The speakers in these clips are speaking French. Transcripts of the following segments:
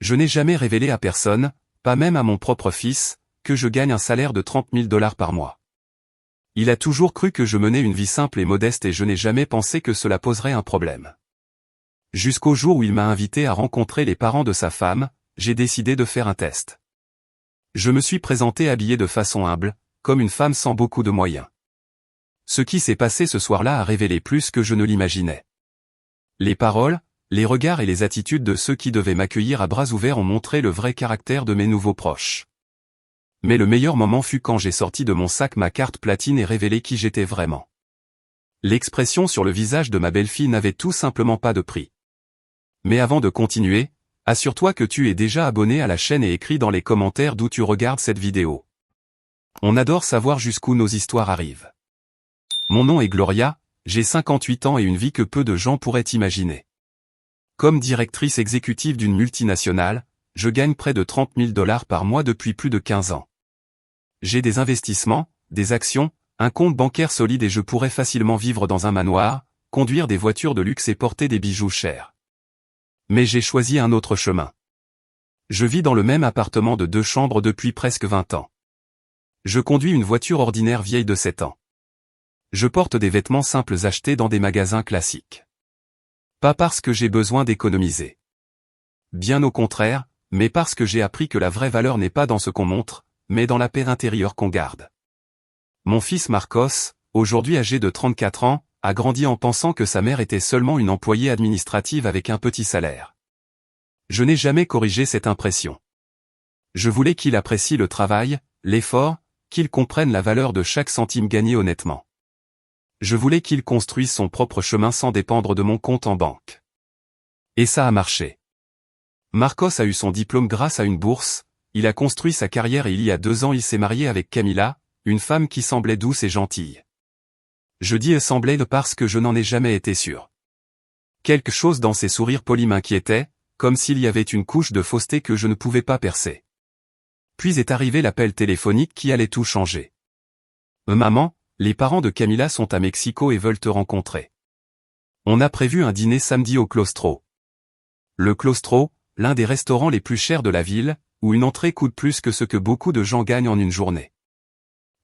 Je n'ai jamais révélé à personne, pas même à mon propre fils, que je gagne un salaire de 30 000 $ par mois. Il a toujours cru que je menais une vie simple et modeste et je n'ai jamais pensé que cela poserait un problème. Jusqu'au jour où il m'a invité à rencontrer les parents de sa femme, j'ai décidé de faire un test. Je me suis présenté habillé de façon humble, comme une femme sans beaucoup de moyens. Ce qui s'est passé ce soir-là a révélé plus que je ne l'imaginais. Les paroles, les regards et les attitudes de ceux qui devaient m'accueillir à bras ouverts ont montré le vrai caractère de mes nouveaux proches. Mais le meilleur moment fut quand j'ai sorti de mon sac ma carte platine et révélé qui j'étais vraiment. L'expression sur le visage de ma belle-fille n'avait tout simplement pas de prix. Mais avant de continuer, assure-toi que tu es déjà abonné à la chaîne et écris dans les commentaires d'où tu regardes cette vidéo. On adore savoir jusqu'où nos histoires arrivent. Mon nom est Gloria, j'ai 58 ans et une vie que peu de gens pourraient imaginer. Comme directrice exécutive d'une multinationale, je gagne près de 30 000 $ par mois depuis plus de 15 ans. J'ai des investissements, des actions, un compte bancaire solide et je pourrais facilement vivre dans un manoir, conduire des voitures de luxe et porter des bijoux chers. Mais j'ai choisi un autre chemin. Je vis dans le même appartement de 2 chambres depuis presque 20 ans. Je conduis une voiture ordinaire vieille de 7 ans. Je porte des vêtements simples achetés dans des magasins classiques. Pas parce que j'ai besoin d'économiser. Bien au contraire, mais parce que j'ai appris que la vraie valeur n'est pas dans ce qu'on montre, mais dans la paix intérieure qu'on garde. Mon fils Marcos, aujourd'hui âgé de 34 ans, a grandi en pensant que sa mère était seulement une employée administrative avec un petit salaire. Je n'ai jamais corrigé cette impression. Je voulais qu'il apprécie le travail, l'effort, qu'il comprenne la valeur de chaque centime gagné honnêtement. Je voulais qu'il construise son propre chemin sans dépendre de mon compte en banque. Et ça a marché. Marcos a eu son diplôme grâce à une bourse, il a construit sa carrière et il y a 2 ans il s'est marié avec Camila, une femme qui semblait douce et gentille. Je dis semblait parce que je n'en ai jamais été sûr. Quelque chose dans ses sourires polis m'inquiétait, comme s'il y avait une couche de fausseté que je ne pouvais pas percer. Puis est arrivé l'appel téléphonique qui allait tout changer. Maman, les parents de Camila sont à Mexico et veulent te rencontrer. On a prévu un dîner samedi au Claustro. Le Claustro, l'un des restaurants les plus chers de la ville, où une entrée coûte plus que ce que beaucoup de gens gagnent en une journée.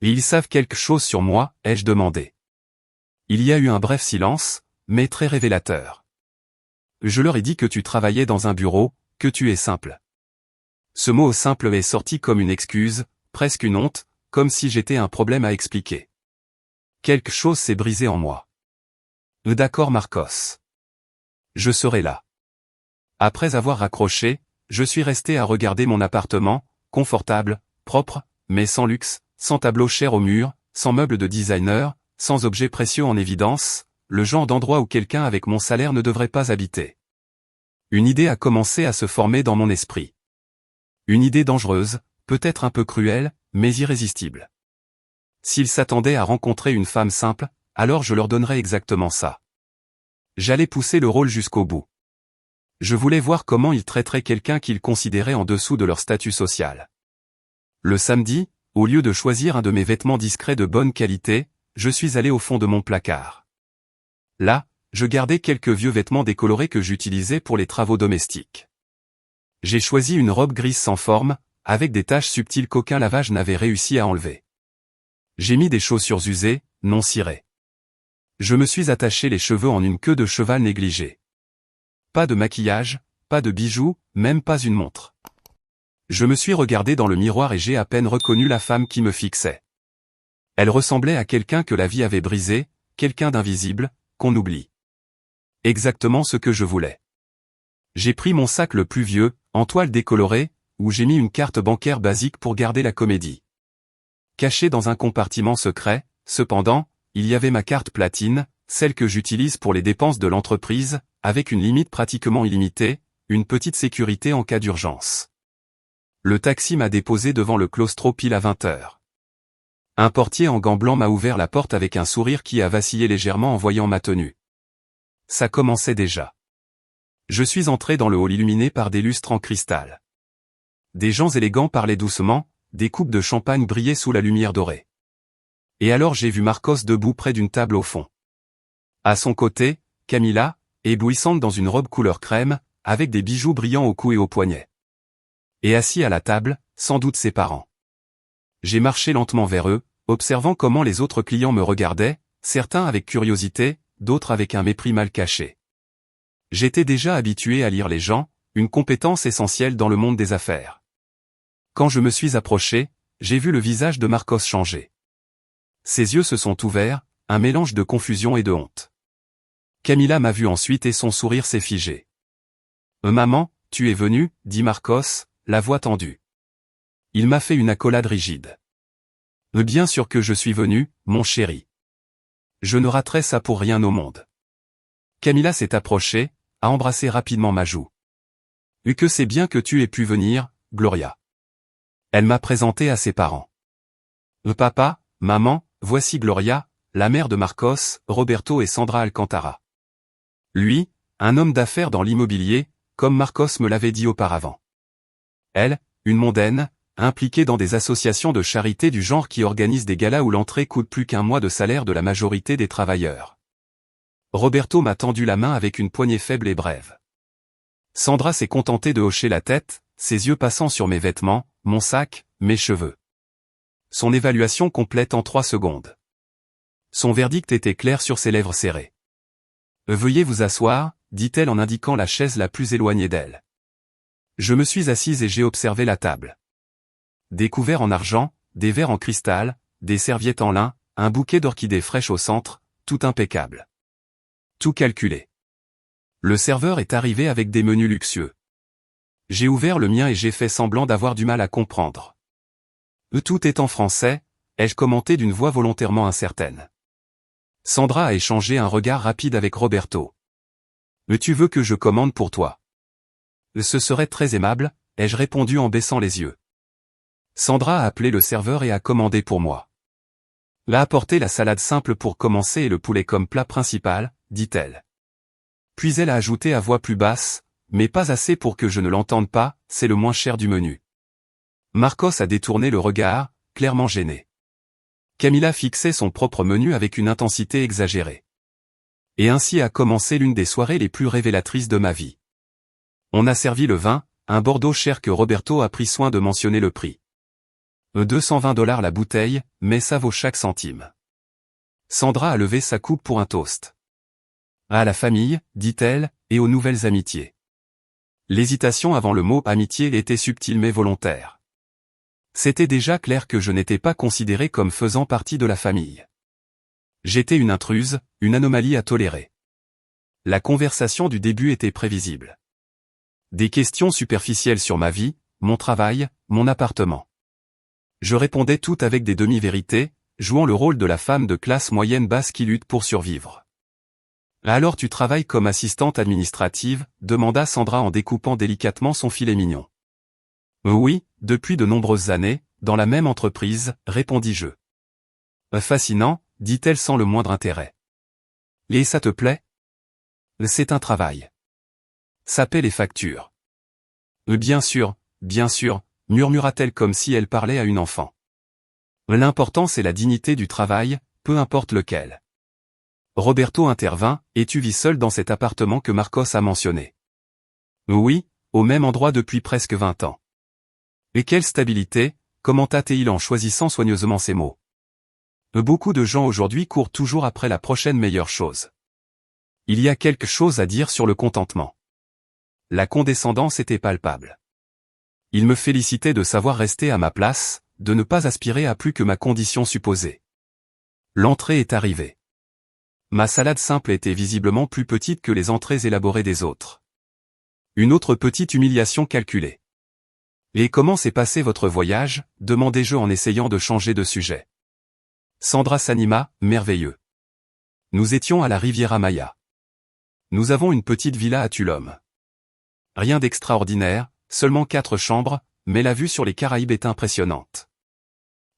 Et ils savent quelque chose sur moi, ai-je demandé. Il y a eu un bref silence, mais très révélateur. Je leur ai dit que tu travaillais dans un bureau, que tu es simple. Ce mot simple est sorti comme une excuse, presque une honte, comme si j'étais un problème à expliquer. Quelque chose s'est brisé en moi. D'accord Marcos. Je serai là. Après avoir raccroché, je suis resté à regarder mon appartement, confortable, propre, mais sans luxe, sans tableau cher au mur, sans meubles de designer, sans objets précieux en évidence, le genre d'endroit où quelqu'un avec mon salaire ne devrait pas habiter. Une idée a commencé à se former dans mon esprit. Une idée dangereuse, peut-être un peu cruelle, mais irrésistible. S'ils s'attendaient à rencontrer une femme simple, alors je leur donnerais exactement ça. J'allais pousser le rôle jusqu'au bout. Je voulais voir comment ils traiteraient quelqu'un qu'ils considéraient en dessous de leur statut social. Le samedi, au lieu de choisir un de mes vêtements discrets de bonne qualité, je suis allé au fond de mon placard. Là, je gardais quelques vieux vêtements décolorés que j'utilisais pour les travaux domestiques. J'ai choisi une robe grise sans forme, avec des taches subtiles qu'aucun lavage n'avait réussi à enlever. J'ai mis des chaussures usées, non cirées. Je me suis attaché les cheveux en une queue de cheval négligée. Pas de maquillage, pas de bijoux, même pas une montre. Je me suis regardé dans le miroir et j'ai à peine reconnu la femme qui me fixait. Elle ressemblait à quelqu'un que la vie avait brisé, quelqu'un d'invisible, qu'on oublie. Exactement ce que je voulais. J'ai pris mon sac le plus vieux, en toile décolorée, où j'ai mis une carte bancaire basique pour garder la comédie. Cachée dans un compartiment secret, cependant, il y avait ma carte platine, celle que j'utilise pour les dépenses de l'entreprise, avec une limite pratiquement illimitée, une petite sécurité en cas d'urgence. Le taxi m'a déposé devant le Claustro pile à 20 h. Un portier en gants blancs m'a ouvert la porte avec un sourire qui a vacillé légèrement en voyant ma tenue. Ça commençait déjà. Je suis entré dans le hall illuminé par des lustres en cristal. Des gens élégants parlaient doucement, des coupes de champagne brillaient sous la lumière dorée. Et alors j'ai vu Marcos debout près d'une table au fond. À son côté, Camila, éblouissante dans une robe couleur crème, avec des bijoux brillants au cou et au poignet. Et assis à la table, sans doute ses parents. J'ai marché lentement vers eux, observant comment les autres clients me regardaient, certains avec curiosité, d'autres avec un mépris mal caché. J'étais déjà habitué à lire les gens, une compétence essentielle dans le monde des affaires. Quand je me suis approché, j'ai vu le visage de Marcos changer. Ses yeux se sont ouverts, un mélange de confusion et de honte. Camila m'a vu ensuite et son sourire s'est figé. « Maman, tu es venue » dit Marcos, la voix tendue. Il m'a fait une accolade rigide. « Bien sûr que je suis venu, mon chéri. Je ne raterai ça pour rien au monde. » Camila s'est approchée, a embrassé rapidement ma joue. « Que c'est bien que tu aies pu venir, Gloria. » Elle m'a présenté à ses parents. « Papa, maman, voici Gloria, la mère de Marcos, Roberto et Sandra Alcantara. » Lui, un homme d'affaires dans l'immobilier, comme Marcos me l'avait dit auparavant. Elle, une mondaine, impliquée dans des associations de charité du genre qui organisent des galas où l'entrée coûte plus qu'un mois de salaire de la majorité des travailleurs. Roberto m'a tendu la main avec une poignée faible et brève. Sandra s'est contentée de hocher la tête, ses yeux passant sur mes vêtements, mon sac, mes cheveux. Son évaluation complète en 3 secondes. Son verdict était clair sur ses lèvres serrées. « Veuillez vous asseoir » dit-elle en indiquant la chaise la plus éloignée d'elle. Je me suis assise et j'ai observé la table. Des couverts en argent, des verres en cristal, des serviettes en lin, un bouquet d'orchidées fraîches au centre, tout impeccable. Tout calculé. Le serveur est arrivé avec des menus luxueux. J'ai ouvert le mien et j'ai fait semblant d'avoir du mal à comprendre. « Tout est en français » ai-je commenté d'une voix volontairement incertaine. Sandra a échangé un regard rapide avec Roberto. « Tu veux que je commande pour toi ?»« Ce serait très aimable » ai-je répondu en baissant les yeux. Sandra a appelé le serveur et a commandé pour moi. « L'a apporté la salade simple pour commencer et le poulet comme plat principal » dit-elle. Puis elle a ajouté à voix plus basse, mais pas assez pour que je ne l'entende pas, c'est le moins cher du menu. Marcos a détourné le regard, clairement gêné. Camila fixait son propre menu avec une intensité exagérée. Et ainsi a commencé l'une des soirées les plus révélatrices de ma vie. On a servi le vin, un Bordeaux cher que Roberto a pris soin de mentionner le prix. 220$ la bouteille, mais ça vaut chaque centime. Sandra a levé sa coupe pour un toast. À la famille, dit-elle, et aux nouvelles amitiés. L'hésitation avant le mot amitié était subtile mais volontaire. C'était déjà clair que je n'étais pas considéré comme faisant partie de la famille. J'étais une intruse, une anomalie à tolérer. La conversation du début était prévisible. Des questions superficielles sur ma vie, mon travail, mon appartement. Je répondais tout avec des demi-vérités, jouant le rôle de la femme de classe moyenne basse qui lutte pour survivre. « Alors tu travailles comme assistante administrative » demanda Sandra en découpant délicatement son filet mignon. « Oui, depuis de nombreuses années, dans la même entreprise » répondis-je. « Fascinant » dit-elle sans le moindre intérêt. « Et ça te plaît ?»« C'est un travail. Ça paie les factures. »« Bien sûr, murmura-t-elle comme si elle parlait à une enfant. « L'important c'est la dignité du travail, peu importe lequel. » Roberto intervint, « Et tu vis seul dans cet appartement que Marcos a mentionné. »« Oui, au même endroit depuis presque 20 ans. »« Et quelle stabilité » commenta-t-il en choisissant soigneusement ses mots. « Beaucoup de gens aujourd'hui courent toujours après la prochaine meilleure chose. » Il y a quelque chose à dire sur le contentement. La condescendance était palpable. Il me félicitait de savoir rester à ma place, de ne pas aspirer à plus que ma condition supposée. L'entrée est arrivée. Ma salade simple était visiblement plus petite que les entrées élaborées des autres. Une autre petite humiliation calculée. « Et comment s'est passé votre voyage » demandai-je en essayant de changer de sujet. Sandra s'anima, merveilleux. Nous étions à la Riviera Maya. Nous avons une petite villa à Tulum. Rien d'extraordinaire, seulement 4 chambres, mais la vue sur les Caraïbes est impressionnante.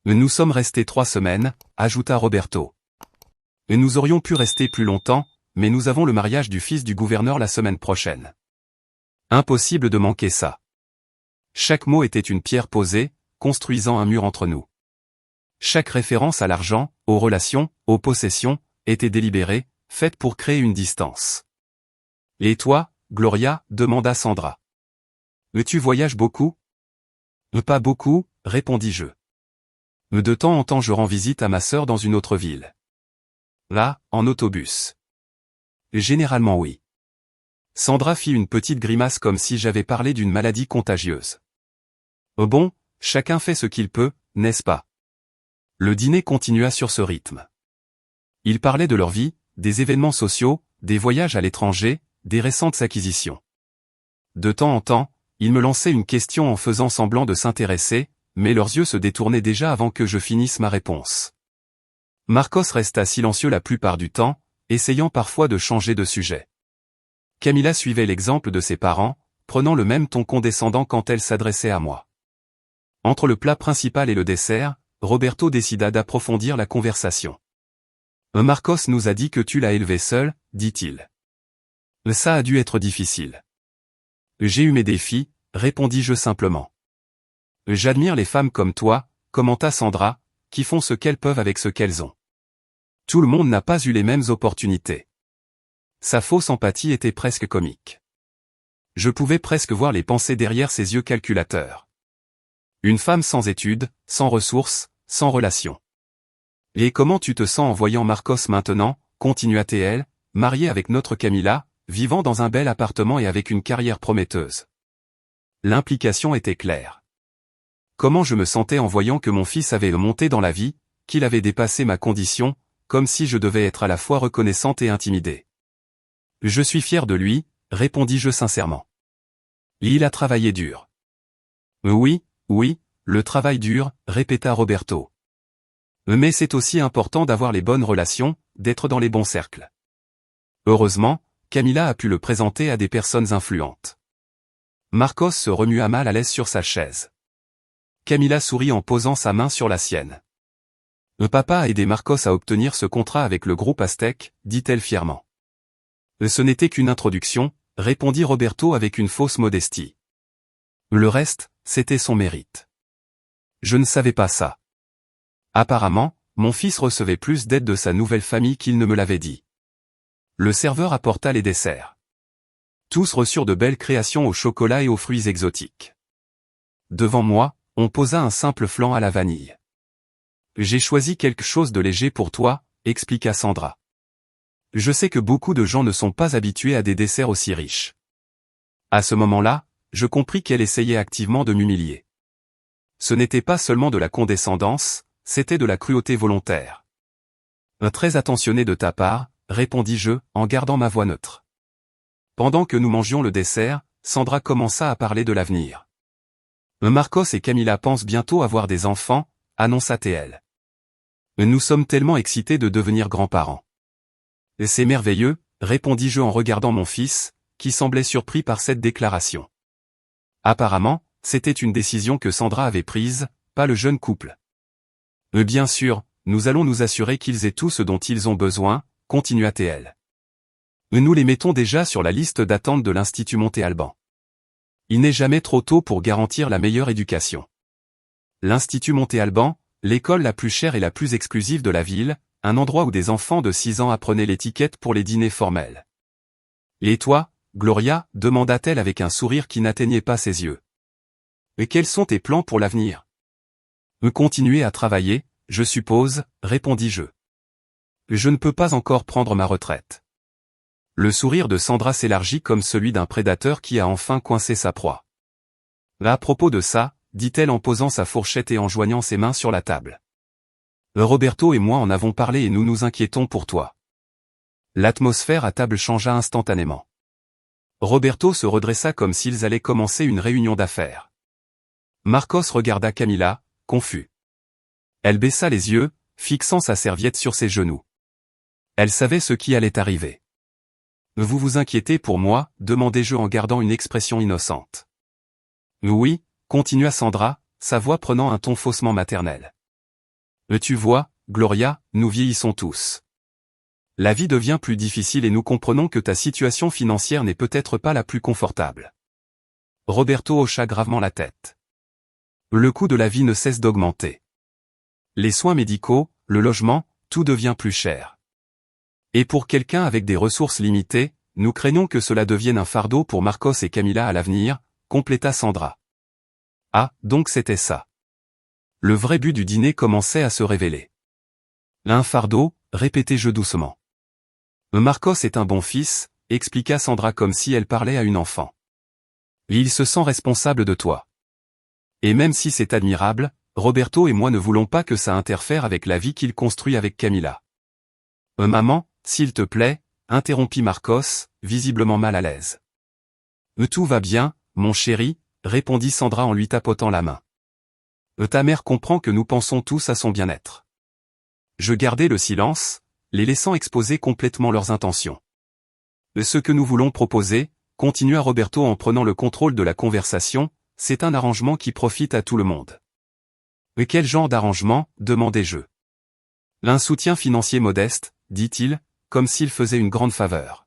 Nous sommes restés 3 semaines, ajouta Roberto. Et nous aurions pu rester plus longtemps, mais nous avons le mariage du fils du gouverneur la semaine prochaine. Impossible de manquer ça. Chaque mot était une pierre posée, construisant un mur entre nous. Chaque référence à l'argent, aux relations, aux possessions, était délibérée, faite pour créer une distance. « Et toi, Gloria » demanda Sandra. « Tu voyages beaucoup » Pas beaucoup, répondis-je. De temps en temps je rends visite à ma sœur dans une autre ville. Là, en autobus. Généralement oui. Sandra fit une petite grimace comme si j'avais parlé d'une maladie contagieuse. Bon, chacun fait ce qu'il peut, n'est-ce pas? Le dîner continua sur ce rythme. Ils parlaient de leur vie, des événements sociaux, des voyages à l'étranger, des récentes acquisitions. De temps en temps, ils me lançaient une question en faisant semblant de s'intéresser, mais leurs yeux se détournaient déjà avant que je finisse ma réponse. Marcos resta silencieux la plupart du temps, essayant parfois de changer de sujet. Camilla suivait l'exemple de ses parents, prenant le même ton condescendant quand elle s'adressait à moi. Entre le plat principal et le dessert, Roberto décida d'approfondir la conversation. Marcos nous a dit que tu l'as élevé seul, dit-il. Ça a dû être difficile. J'ai eu mes défis, répondis-je simplement. J'admire les femmes comme toi, commenta Sandra, qui font ce qu'elles peuvent avec ce qu'elles ont. Tout le monde n'a pas eu les mêmes opportunités. Sa fausse empathie était presque comique. Je pouvais presque voir les pensées derrière ses yeux calculateurs. Une femme sans études, sans ressources, sans relations. Et comment tu te sens en voyant Marcos maintenant, continua-t-elle, marié avec notre Camilla, vivant dans un bel appartement et avec une carrière prometteuse. L'implication était claire. Comment je me sentais en voyant que mon fils avait monté dans la vie, qu'il avait dépassé ma condition, comme si je devais être à la fois reconnaissante et intimidée. Je suis fier de lui, répondis-je sincèrement. Il a travaillé dur. Oui, le travail dur, répéta Roberto. Mais c'est aussi important d'avoir les bonnes relations, d'être dans les bons cercles. Heureusement, Camilla a pu le présenter à des personnes influentes. Marcos se remua mal à l'aise sur sa chaise. Camilla sourit en posant sa main sur la sienne. Papa a aidé Marcos à obtenir ce contrat avec le groupe Aztec, dit-elle fièrement. Ce n'était qu'une introduction, répondit Roberto avec une fausse modestie. Le reste, c'était son mérite. Je ne savais pas ça. Apparemment, mon fils recevait plus d'aide de sa nouvelle famille qu'il ne me l'avait dit. Le serveur apporta les desserts. Tous reçurent de belles créations au chocolat et aux fruits exotiques. Devant moi, on posa un simple flan à la vanille. J'ai choisi quelque chose de léger pour toi, expliqua Sandra. Je sais que beaucoup de gens ne sont pas habitués à des desserts aussi riches. À ce moment-là, je compris qu'elle essayait activement de m'humilier. Ce n'était pas seulement de la condescendance, c'était de la cruauté volontaire. Très attentionné de ta part, répondis-je, en gardant ma voix neutre. Pendant que nous mangions le dessert, Sandra commença à parler de l'avenir. Marcos et Camilla pensent bientôt avoir des enfants, annonça-t-elle. Nous sommes tellement excités de devenir grands-parents. C'est merveilleux, répondis-je en regardant mon fils, qui semblait surpris par cette déclaration. Apparemment, c'était une décision que Sandra avait prise, pas le jeune couple. Bien sûr, nous allons nous assurer qu'ils aient tout ce dont ils ont besoin, continua-t-elle. Nous les mettons déjà sur la liste d'attente de l'Institut Monte Alban. Il n'est jamais trop tôt pour garantir la meilleure éducation. L'Institut Monte Alban, l'école la plus chère et la plus exclusive de la ville, un endroit où des enfants de 6 ans apprenaient l'étiquette pour les dîners formels. Et toi, Gloria, demanda-t-elle avec un sourire qui n'atteignait pas ses yeux. Et quels sont tes plans pour l'avenir? Continuer à travailler, je suppose, répondis-je. Je ne peux pas encore prendre ma retraite. Le sourire de Sandra s'élargit comme celui d'un prédateur qui a enfin coincé sa proie. À propos de ça, dit-elle en posant sa fourchette et en joignant ses mains sur la table. Roberto et moi en avons parlé et nous nous inquiétons pour toi. L'atmosphère à table changea instantanément. Roberto se redressa comme s'ils allaient commencer une réunion d'affaires. Marcos regarda Camilla, confus. Elle baissa les yeux, fixant sa serviette sur ses genoux. Elle savait ce qui allait arriver. Vous vous inquiétez pour moi, demandai-je en gardant une expression innocente. Oui, continua Sandra, sa voix prenant un ton faussement maternel. Tu vois, Gloria, nous vieillissons tous. La vie devient plus difficile et nous comprenons que ta situation financière n'est peut-être pas la plus confortable. Roberto hocha gravement la tête. Le coût de la vie ne cesse d'augmenter. Les soins médicaux, le logement, tout devient plus cher. Et pour quelqu'un avec des ressources limitées, nous craignons que cela devienne un fardeau pour Marcos et Camilla à l'avenir, compléta Sandra. Ah, donc c'était ça. Le vrai but du dîner commençait à se révéler. Un fardeau, répétai-je doucement. Marcos est un bon fils, expliqua Sandra comme si elle parlait à une enfant. Il se sent responsable de toi. Et même si c'est admirable, Roberto et moi ne voulons pas que ça interfère avec la vie qu'il construit avec Camila. Maman, s'il te plaît, interrompit Marcos, visiblement mal à l'aise. Tout va bien, mon chéri, répondit Sandra en lui tapotant la main. Ta mère comprend que nous pensons tous à son bien-être. Je gardai le silence, les laissant exposer complètement leurs intentions. Ce que nous voulons proposer, continua Roberto en prenant le contrôle de la conversation, c'est un arrangement qui profite à tout le monde. Quel genre d'arrangement, demandai-je. Un soutien financier modeste, dit-il, comme s'il faisait une grande faveur.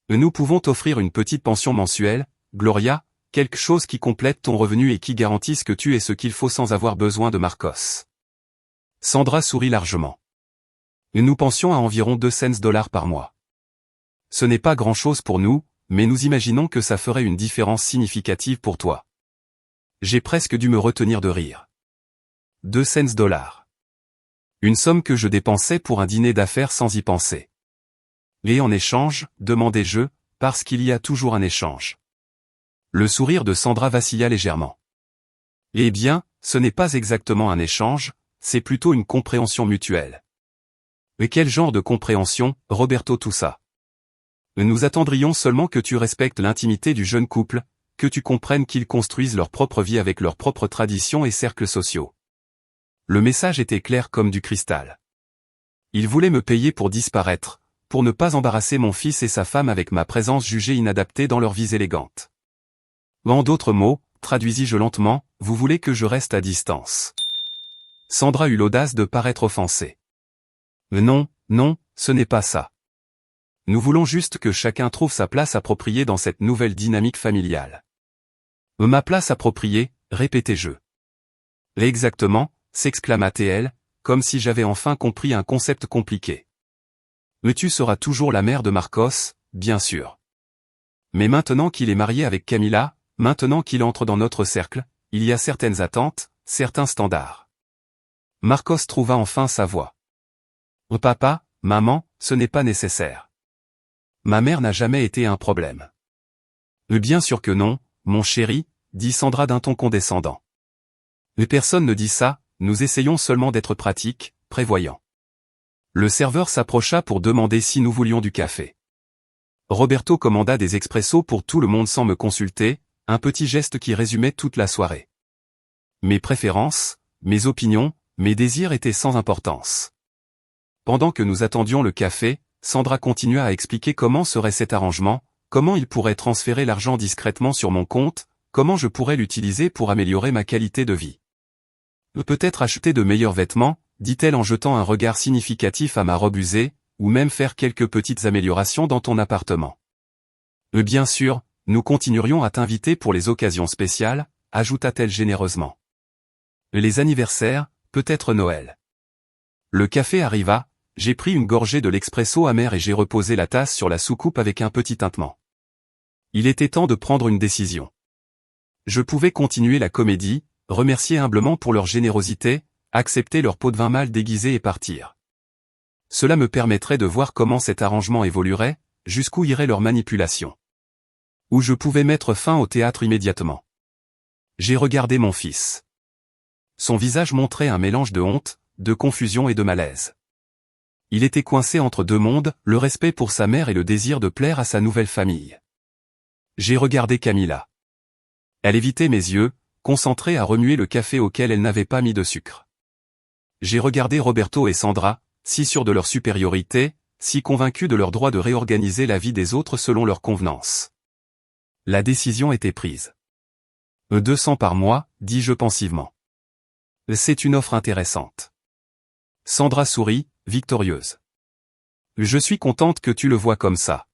Nous pouvons t'offrir une petite pension mensuelle, Gloria, quelque chose qui complète ton revenu et qui garantisse que tu aies ce qu'il faut sans avoir besoin de Marcos. Sandra sourit largement. Nous pensions à environ 200 dollars par mois. Ce n'est pas grand-chose pour nous, mais nous imaginons que ça ferait une différence significative pour toi. J'ai presque dû me retenir de rire. 200 dollars. Une somme que je dépensais pour un dîner d'affaires sans y penser. Et en échange, demandai-je, parce qu'il y a toujours un échange. Le sourire de Sandra vacilla légèrement. Eh bien, ce n'est pas exactement un échange, c'est plutôt une compréhension mutuelle. Et quel genre de compréhension, Roberto Toussa? Nous attendrions seulement que tu respectes l'intimité du jeune couple, que tu comprennes qu'ils construisent leur propre vie avec leurs propres traditions et cercles sociaux. Le message était clair comme du cristal. Il voulait me payer pour disparaître, pour ne pas embarrasser mon fils et sa femme avec ma présence jugée inadaptée dans leur vie élégante. En d'autres mots, traduisis-je lentement, vous voulez que je reste à distance. Sandra eut l'audace de paraître offensée. Non, non, ce n'est pas ça. Nous voulons juste que chacun trouve sa place appropriée dans cette nouvelle dynamique familiale. Ma place appropriée, répétai-je. Exactement, s'exclama-t-elle, comme si j'avais enfin compris un concept compliqué. Mais tu seras toujours la mère de Marcos, bien sûr. Mais maintenant qu'il est marié avec Camila, maintenant qu'il entre dans notre cercle, il y a certaines attentes, certains standards. Marcos trouva enfin sa voix. Papa, maman, ce n'est pas nécessaire. Ma mère n'a jamais été un problème. Bien sûr que non, mon chéri, dit Sandra d'un ton condescendant. Mais personne ne dit ça, nous essayons seulement d'être pratiques, prévoyants. Le serveur s'approcha pour demander si nous voulions du café. Roberto commanda des expressos pour tout le monde sans me consulter, un petit geste qui résumait toute la soirée. Mes préférences, mes opinions, mes désirs étaient sans importance. Pendant que nous attendions le café, Sandra continua à expliquer comment serait cet arrangement, comment il pourrait transférer l'argent discrètement sur mon compte, comment je pourrais l'utiliser pour améliorer ma qualité de vie. Peut-être acheter de meilleurs vêtements, dit-elle en jetant un regard significatif à ma robe usée, ou même faire quelques petites améliorations dans ton appartement. Bien sûr, nous continuerions à t'inviter pour les occasions spéciales, ajouta-t-elle généreusement. Les anniversaires, peut-être Noël. Le café arriva, j'ai pris une gorgée de l'expresso amer et j'ai reposé la tasse sur la soucoupe avec un petit tintement. Il était temps de prendre une décision. Je pouvais continuer la comédie, remercier humblement pour leur générosité, accepter leur pot de vin mal déguisé et partir. Cela me permettrait de voir comment cet arrangement évoluerait, jusqu'où irait leur manipulation. Ou je pouvais mettre fin au théâtre immédiatement. J'ai regardé mon fils. Son visage montrait un mélange de honte, de confusion et de malaise. Il était coincé entre deux mondes, le respect pour sa mère et le désir de plaire à sa nouvelle famille. J'ai regardé Camila. Elle évitait mes yeux, concentrée à remuer le café auquel elle n'avait pas mis de sucre. J'ai regardé Roberto et Sandra, si sûrs de leur supériorité, si convaincus de leur droit de réorganiser la vie des autres selon leurs convenances. La décision était prise. 200 par mois, dis-je pensivement. C'est une offre intéressante. Sandra sourit, victorieuse. Je suis contente que tu le vois comme ça.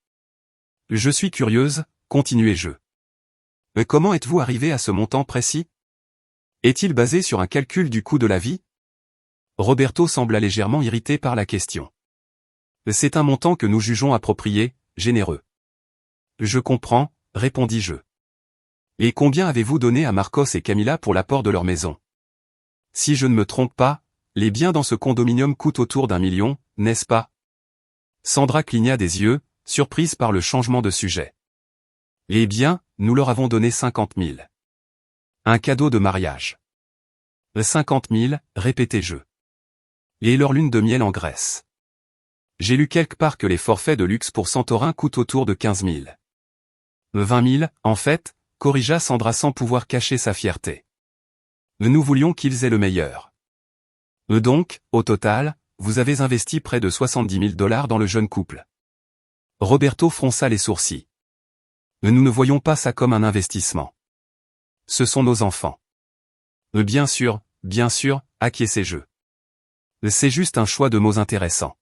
Je suis curieuse, continuai-je. Comment êtes-vous arrivé à ce montant précis? Est-il basé sur un calcul du coût de la vie? Roberto sembla légèrement irrité par la question. C'est un montant que nous jugeons approprié, généreux. Je comprends, répondis-je. Et combien avez-vous donné à Marcos et Camila pour l'apport de leur maison? Si je ne me trompe pas, les biens dans ce condominium coûtent autour d'1 million, n'est-ce pas? Sandra cligna des yeux, surprise par le changement de sujet. Eh bien, nous leur avons donné 50 000. Un cadeau de mariage. 50 000, répétai-je. Et leur lune de miel en Grèce. J'ai lu quelque part que les forfaits de luxe pour Santorin coûtent autour de 15 000. 20 000, en fait, corrigea Sandra sans pouvoir cacher sa fierté. Nous voulions qu'ils aient le meilleur. Donc, au total, vous avez investi près de 70 000 $ dans le jeune couple. Roberto fronça les sourcils. Nous ne voyons pas ça comme un investissement. Ce sont nos enfants. Bien sûr, acquiesçai-je. C'est juste un choix de mots intéressant.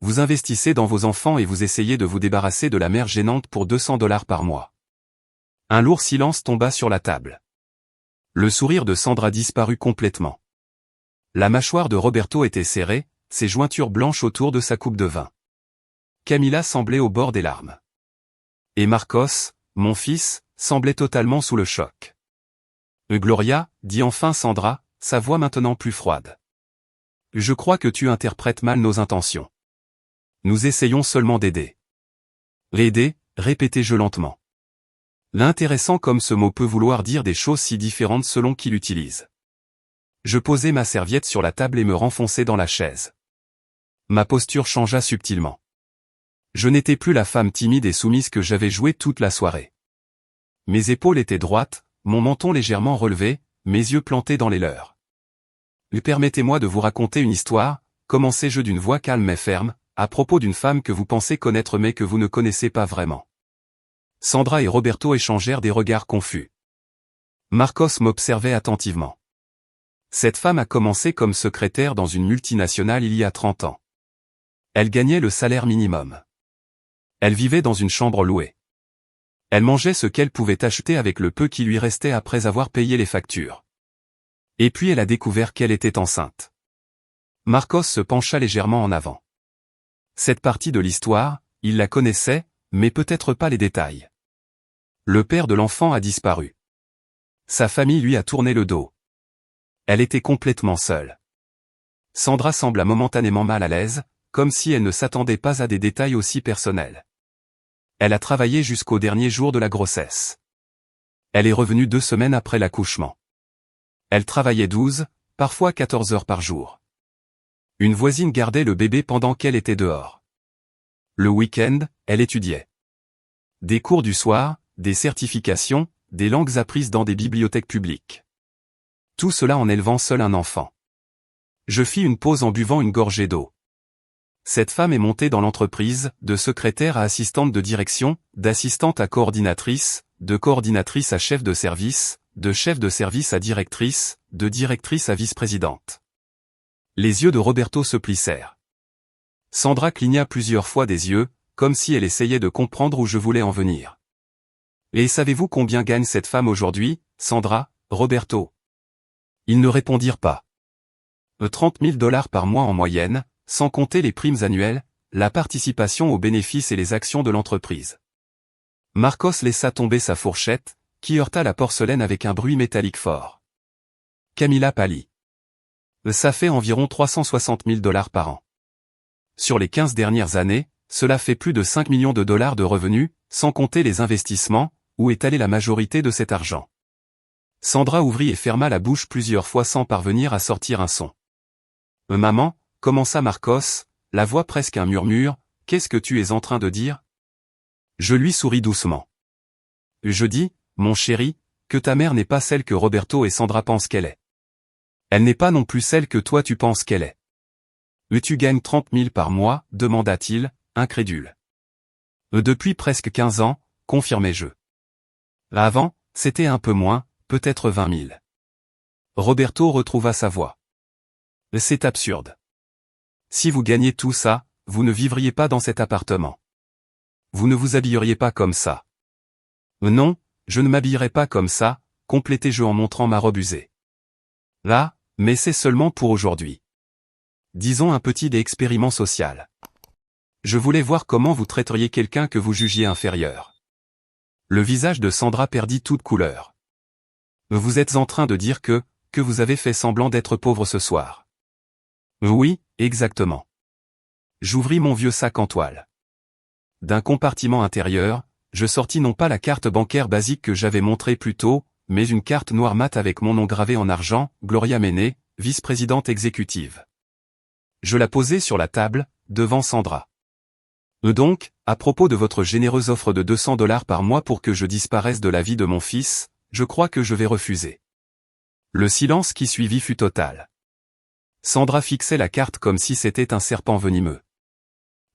Vous investissez dans vos enfants et vous essayez de vous débarrasser de la mère gênante pour 200 $ par mois. Un lourd silence tomba sur la table. Le sourire de Sandra disparut complètement. La mâchoire de Roberto était serrée, ses jointures blanches autour de sa coupe de vin. Camila semblait au bord des larmes. Et Marcos, mon fils, semblait totalement sous le choc. Gloria, dit enfin Sandra, sa voix maintenant plus froide. Je crois que tu interprètes mal nos intentions. Nous essayons seulement d'aider. Aider, répétai-je lentement. L'intéressant comme ce mot peut vouloir dire des choses si différentes selon qui l'utilise. Je posai ma serviette sur la table et me renfonçai dans la chaise. Ma posture changea subtilement. Je n'étais plus la femme timide et soumise que j'avais jouée toute la soirée. Mes épaules étaient droites, mon menton légèrement relevé, mes yeux plantés dans les leurs. Permettez-moi de vous raconter une histoire, commençai-je d'une voix calme mais ferme, à propos d'une femme que vous pensez connaître mais que vous ne connaissez pas vraiment. Sandra et Roberto échangèrent des regards confus. Marcos m'observait attentivement. Cette femme a commencé comme secrétaire dans une multinationale il y a 30 ans. Elle gagnait le salaire minimum. Elle vivait dans une chambre louée. Elle mangeait ce qu'elle pouvait acheter avec le peu qui lui restait après avoir payé les factures. Et puis elle a découvert qu'elle était enceinte. Marcos se pencha légèrement en avant. Cette partie de l'histoire, il la connaissait, mais peut-être pas les détails. Le père de l'enfant a disparu. Sa famille lui a tourné le dos. Elle était complètement seule. Sandra sembla momentanément mal à l'aise, comme si elle ne s'attendait pas à des détails aussi personnels. Elle a travaillé jusqu'au dernier jour de la grossesse. Elle est revenue 2 semaines après l'accouchement. Elle travaillait 12, parfois 14 heures par jour. Une voisine gardait le bébé pendant qu'elle était dehors. Le week-end, elle étudiait. Des cours du soir, des certifications, des langues apprises dans des bibliothèques publiques. Tout cela en élevant seul un enfant. Je fis une pause en buvant une gorgée d'eau. Cette femme est montée dans l'entreprise, de secrétaire à assistante de direction, d'assistante à coordinatrice, de coordinatrice à chef de service, de chef de service à directrice, de directrice à vice-présidente. Les yeux de Roberto se plissèrent. Sandra cligna plusieurs fois des yeux, comme si elle essayait de comprendre où je voulais en venir. Et savez-vous combien gagne cette femme aujourd'hui, Sandra, Roberto? Ils ne répondirent pas. 30 000 $ par mois en moyenne, sans compter les primes annuelles, la participation aux bénéfices et les actions de l'entreprise. Marcos laissa tomber sa fourchette, qui heurta la porcelaine avec un bruit métallique fort. Camila pâlit. Ça fait environ 360 000 $ par an. Sur les 15 dernières années, cela fait plus de 5 millions de dollars de revenus, sans compter les investissements, où est allée la majorité de cet argent. Sandra ouvrit et ferma la bouche plusieurs fois sans parvenir à sortir un son. Maman, commença Marcos, la voix presque un murmure, qu'est-ce que tu es en train de dire? Je lui souris doucement. Je dis, mon chéri, que ta mère n'est pas celle que Roberto et Sandra pensent qu'elle est. Elle n'est pas non plus celle que toi tu penses qu'elle est. Tu gagnes 30 000 par mois, demanda-t-il, incrédule. Depuis presque 15 ans, confirmai-je. Avant, c'était un peu moins, peut-être 20 000. Roberto retrouva sa voix. C'est absurde. Si vous gagnez tout ça, vous ne vivriez pas dans cet appartement. Vous ne vous habilleriez pas comme ça. Non, je ne m'habillerai pas comme ça, complétai-je en montrant ma robe usée. Là, mais c'est seulement pour aujourd'hui. Disons un petit expériment social. Je voulais voir comment vous traiteriez quelqu'un que vous jugiez inférieur. Le visage de Sandra perdit toute couleur. Vous êtes en train de dire que vous avez fait semblant d'être pauvre ce soir. Oui, exactement. J'ouvris mon vieux sac en toile. D'un compartiment intérieur, je sortis non pas la carte bancaire basique que j'avais montrée plus tôt, mais une carte noire mat avec mon nom gravé en argent, Gloria Mené, vice-présidente exécutive. Je la posai sur la table, devant Sandra. Donc, à propos de votre généreuse offre de 200 $ par mois pour que je disparaisse de la vie de mon fils, je crois que je vais refuser. Le silence qui suivit fut total. Sandra fixait la carte comme si c'était un serpent venimeux.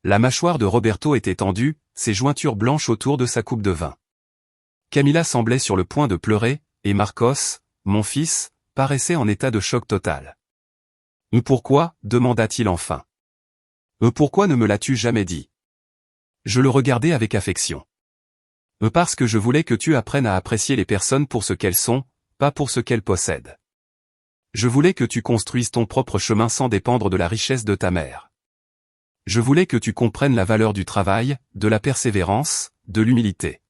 La mâchoire de Roberto était tendue, ses jointures blanches autour de sa coupe de vin. Camilla semblait sur le point de pleurer, et Marcos, mon fils, paraissait en état de choc total. « Pourquoi » demanda-t-il enfin. « Pourquoi ne me l'as-tu jamais dit ?» Je le regardai avec affection. « Parce que je voulais que tu apprennes à apprécier les personnes pour ce qu'elles sont, pas pour ce qu'elles possèdent. Je voulais que tu construises ton propre chemin sans dépendre de la richesse de ta mère. Je voulais que tu comprennes la valeur du travail, de la persévérance, de l'humilité.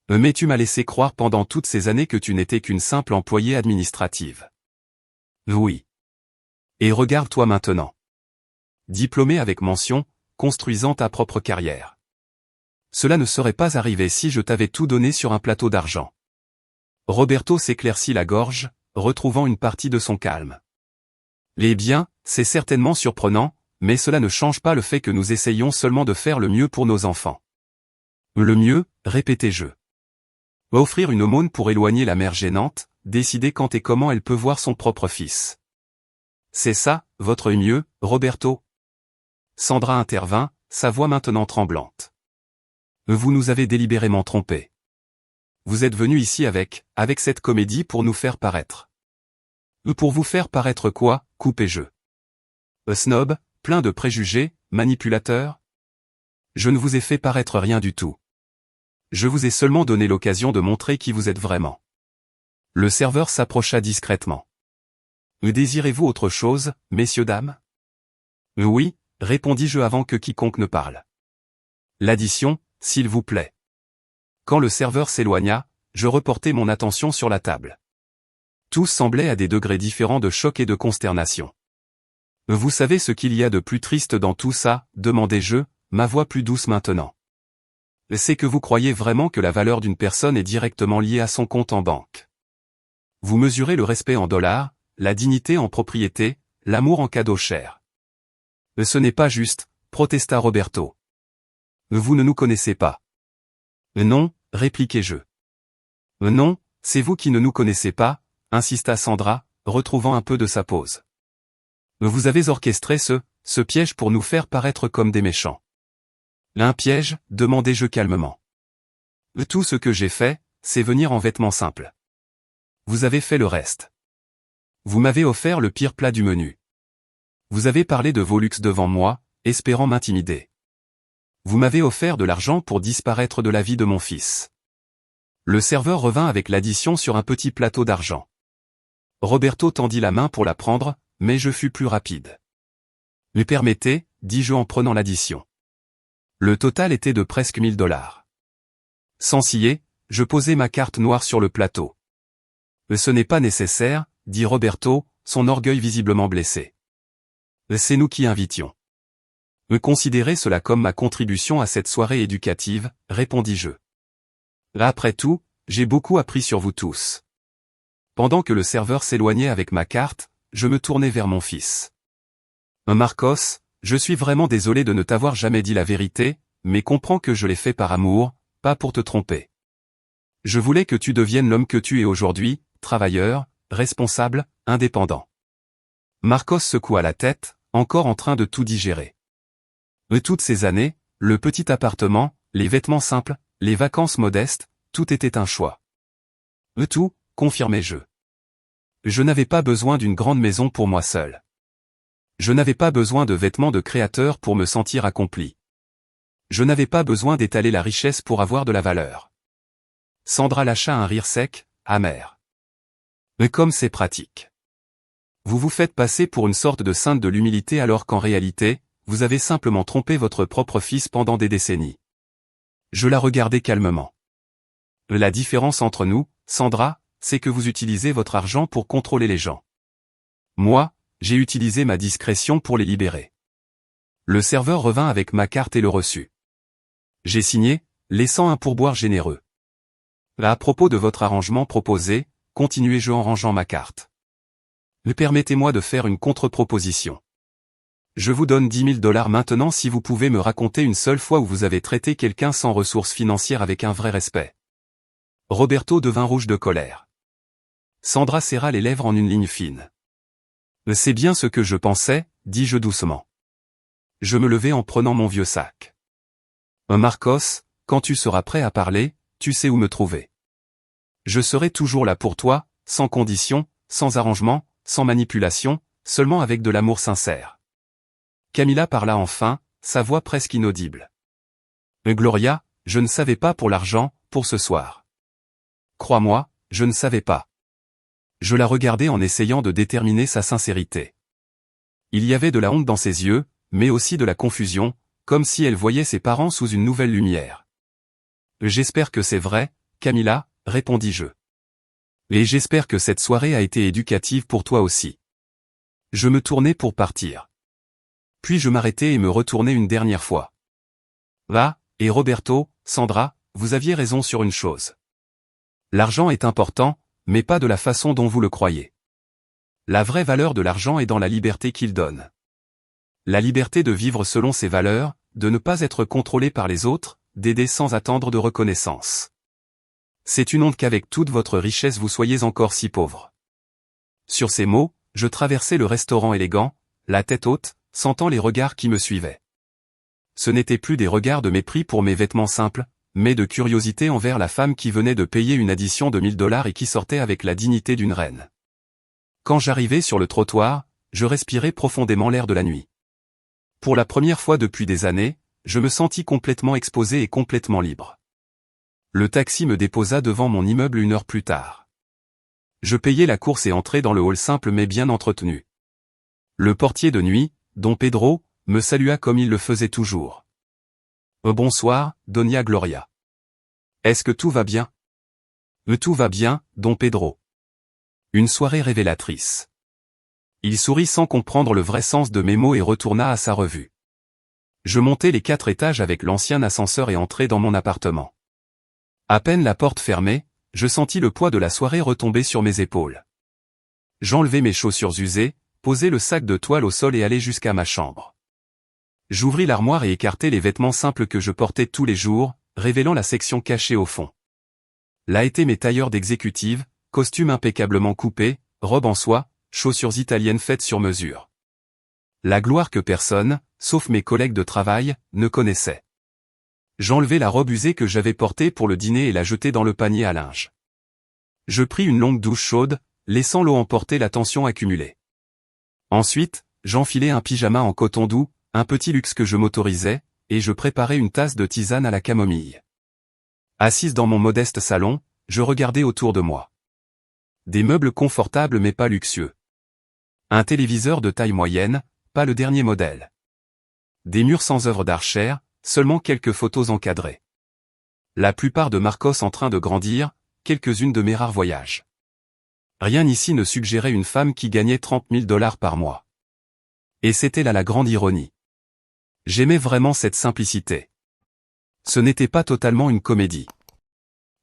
Mais tu m'as laissé croire pendant toutes ces années que tu n'étais qu'une simple employée administrative. Oui. Et regarde-toi maintenant. Diplômée avec mention, construisant ta propre carrière. Cela ne serait pas arrivé si je t'avais tout donné sur un plateau d'argent. Roberto s'éclaircit la gorge, retrouvant une partie de son calme. Eh bien, c'est certainement surprenant, mais cela ne change pas le fait que nous essayons seulement de faire le mieux pour nos enfants. Le mieux, répétai-je. Offrir une aumône pour éloigner la mère gênante, décider quand et comment elle peut voir son propre fils. C'est ça, votre mieux, Roberto? Sandra intervint, sa voix maintenant tremblante. Vous nous avez délibérément trompés. Vous êtes venu ici avec cette comédie pour nous faire paraître. Pour vous faire paraître quoi, coupai-je. Snob, plein de préjugés, manipulateur? Je ne vous ai fait paraître rien du tout. Je vous ai seulement donné l'occasion de montrer qui vous êtes vraiment. Le serveur s'approcha discrètement. Désirez-vous autre chose, messieurs dames? Oui, répondis-je avant que quiconque ne parle. L'addition, s'il vous plaît. Quand le serveur s'éloigna, je reportai mon attention sur la table. Tous semblaient à des degrés différents de choc et de consternation. Vous savez ce qu'il y a de plus triste dans tout ça, demandai-je, ma voix plus douce maintenant. C'est que vous croyez vraiment que la valeur d'une personne est directement liée à son compte en banque. Vous mesurez le respect en dollars, la dignité en propriété, l'amour en cadeau cher. Ce n'est pas juste, protesta Roberto. Vous ne nous connaissez pas. Non, répliquai-je. Non, c'est vous qui ne nous connaissez pas, insista Sandra, retrouvant un peu de sa pose. Vous avez orchestré ce piège pour nous faire paraître comme des méchants. Un piège, demandai-je calmement. Tout ce que j'ai fait, c'est venir en vêtements simples. Vous avez fait le reste. Vous m'avez offert le pire plat du menu. Vous avez parlé de vos luxes devant moi, espérant m'intimider. Vous m'avez offert de l'argent pour disparaître de la vie de mon fils. Le serveur revint avec l'addition sur un petit plateau d'argent. Roberto tendit la main pour la prendre, mais je fus plus rapide. « Me permettez » dis-je en prenant l'addition. Le total était de presque 1000 $. Sans scier, je posai ma carte noire sur le plateau. « Ce n'est pas nécessaire » dit Roberto, son orgueil visiblement blessé. « C'est nous qui invitions. » Considérez cela comme ma contribution à cette soirée éducative, répondis-je. Après tout, j'ai beaucoup appris sur vous tous. Pendant que le serveur s'éloignait avec ma carte, je me tournai vers mon fils. Marcos, je suis vraiment désolé de ne t'avoir jamais dit la vérité, mais comprends que je l'ai fait par amour, pas pour te tromper. Je voulais que tu deviennes l'homme que tu es aujourd'hui, travailleur, responsable, indépendant. Marcos secoua la tête, encore en train de tout digérer. Toutes ces années, le petit appartement, les vêtements simples, les vacances modestes, tout était un choix. Tout, confirmai-je. Je n'avais pas besoin d'une grande maison pour moi seul. Je n'avais pas besoin de vêtements de créateur pour me sentir accompli. Je n'avais pas besoin d'étaler la richesse pour avoir de la valeur. Sandra lâcha un rire sec, amer. Comme c'est pratique. Vous vous faites passer pour une sorte de sainte de l'humilité alors qu'en réalité, vous avez simplement trompé votre propre fils pendant des décennies. Je la regardai calmement. La différence entre nous, Sandra, c'est que vous utilisez votre argent pour contrôler les gens. Moi, j'ai utilisé ma discrétion pour les libérer. Le serveur revint avec ma carte et le reçu. J'ai signé, laissant un pourboire généreux. À propos de votre arrangement proposé, continuai-je en rangeant ma carte. Permettez-moi de faire une contre-proposition. Je vous donne 10 000 $ maintenant si vous pouvez me raconter une seule fois où vous avez traité quelqu'un sans ressources financières avec un vrai respect. Roberto devint rouge de colère. Sandra serra les lèvres en une ligne fine. C'est bien ce que je pensais, dis-je doucement. Je me levai en prenant mon vieux sac. Marcos, quand tu seras prêt à parler, tu sais où me trouver. Je serai toujours là pour toi, sans condition, sans arrangement, sans manipulation, seulement avec de l'amour sincère. Camila parla enfin, sa voix presque inaudible. Gloria, je ne savais pas pour l'argent, pour ce soir. Crois-moi, je ne savais pas. Je la regardais en essayant de déterminer sa sincérité. Il y avait de la honte dans ses yeux, mais aussi de la confusion, comme si elle voyait ses parents sous une nouvelle lumière. J'espère que c'est vrai, Camila, répondis-je. Et j'espère que cette soirée a été éducative pour toi aussi. Je me tournai pour partir. Puis je m'arrêtai et me retournai une dernière fois. Ah, et Roberto, Sandra, vous aviez raison sur une chose. L'argent est important, mais pas de la façon dont vous le croyez. La vraie valeur de l'argent est dans la liberté qu'il donne. La liberté de vivre selon ses valeurs, de ne pas être contrôlé par les autres, d'aider sans attendre de reconnaissance. C'est une honte qu'avec toute votre richesse vous soyez encore si pauvre. Sur ces mots, je traversai le restaurant élégant, la tête haute, sentant les regards qui me suivaient. Ce n'étaient plus des regards de mépris pour mes vêtements simples, mais de curiosité envers la femme qui venait de payer une addition de 1 000 $ et qui sortait avec la dignité d'une reine. Quand j'arrivai sur le trottoir, je respirai profondément l'air de la nuit. Pour la première fois depuis des années, je me sentis complètement exposé et complètement libre. Le taxi me déposa devant mon immeuble 1 heure plus tard. Je payai la course et entrai dans le hall simple mais bien entretenu. Le portier de nuit, Don Pedro, me salua comme il le faisait toujours. Bonsoir, Doña Gloria. Est-ce que tout va bien? Tout va bien, Don Pedro. Une soirée révélatrice. Il sourit sans comprendre le vrai sens de mes mots et retourna à sa revue. Je montai les 4 étages avec l'ancien ascenseur et entrai dans mon appartement. À peine la porte fermée, je sentis le poids de la soirée retomber sur mes épaules. J'enlevai mes chaussures usées, posai le sac de toile au sol et allai jusqu'à ma chambre. J'ouvris l'armoire et écartai les vêtements simples que je portais tous les jours, révélant la section cachée au fond. Là étaient mes tailleurs d'exécutive, costume impeccablement coupé, robe en soie, chaussures italiennes faites sur mesure. La gloire que personne, sauf mes collègues de travail, ne connaissait. J'enlevai la robe usée que j'avais portée pour le dîner et la jetai dans le panier à linge. Je pris une longue douche chaude, laissant l'eau emporter la tension accumulée. Ensuite, j'enfilai un pyjama en coton doux, un petit luxe que je m'autorisais, et je préparai une tasse de tisane à la camomille. Assise dans mon modeste salon, je regardais autour de moi. Des meubles confortables mais pas luxueux. Un téléviseur de taille moyenne, pas le dernier modèle. Des murs sans œuvre d'art chère, seulement quelques photos encadrées. La plupart de Marcos en train de grandir, quelques-unes de mes rares voyages. Rien ici ne suggérait une femme qui gagnait 30 000 $ par mois. Et c'était là la grande ironie. J'aimais vraiment cette simplicité. Ce n'était pas totalement une comédie.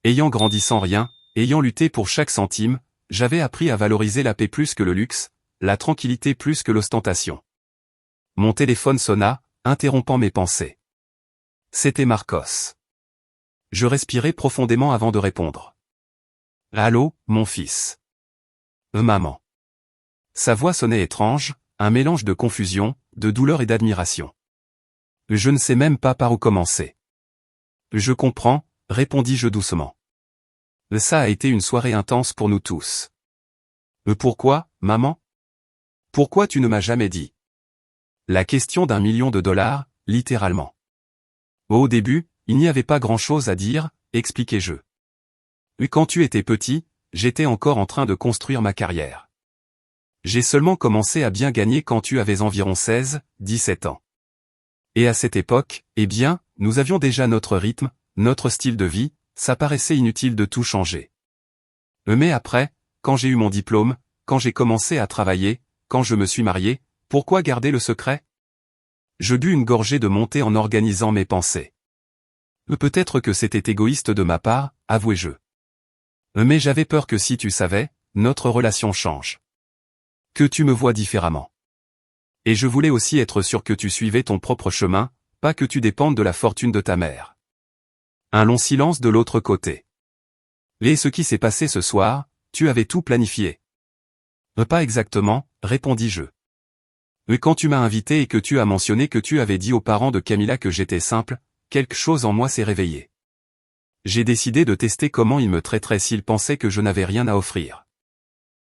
Ayant grandi sans rien, ayant lutté pour chaque centime, j'avais appris à valoriser la paix plus que le luxe, la tranquillité plus que l'ostentation. Mon téléphone sonna, interrompant mes pensées. C'était Marcos. Je respirai profondément avant de répondre. Allô, mon fils. Maman. Sa voix sonnait étrange, un mélange de confusion, de douleur et d'admiration. Je ne sais même pas par où commencer. Je comprends, répondis-je doucement. Ça a été une soirée intense pour nous tous. Pourquoi, maman? Pourquoi tu ne m'as jamais dit? La question d'1 million de $, littéralement. Au début, il n'y avait pas grand-chose à dire, expliquai-je. Quand tu étais petit, j'étais encore en train de construire ma carrière. J'ai seulement commencé à bien gagner quand tu avais environ 16, 17 ans. Et à cette époque, eh bien, nous avions déjà notre rythme, notre style de vie, ça paraissait inutile de tout changer. Mais après, quand j'ai eu mon diplôme, quand j'ai commencé à travailler, quand je me suis marié, pourquoi garder le secret? Je bus une gorgée de mon thé en organisant mes pensées. Peut-être que c'était égoïste de ma part, avouai-je. Mais j'avais peur que si tu savais, notre relation change. Que tu me vois différemment. Et je voulais aussi être sûr que tu suivais ton propre chemin, pas que tu dépendes de la fortune de ta mère. Un long silence de l'autre côté. Et ce qui s'est passé ce soir, tu avais tout planifié. Pas exactement, répondis-je. Quand tu m'as invité et que tu as mentionné que tu avais dit aux parents de Camilla que j'étais simple, quelque chose en moi s'est réveillé. J'ai décidé de tester comment ils me traiteraient s'ils pensaient que je n'avais rien à offrir.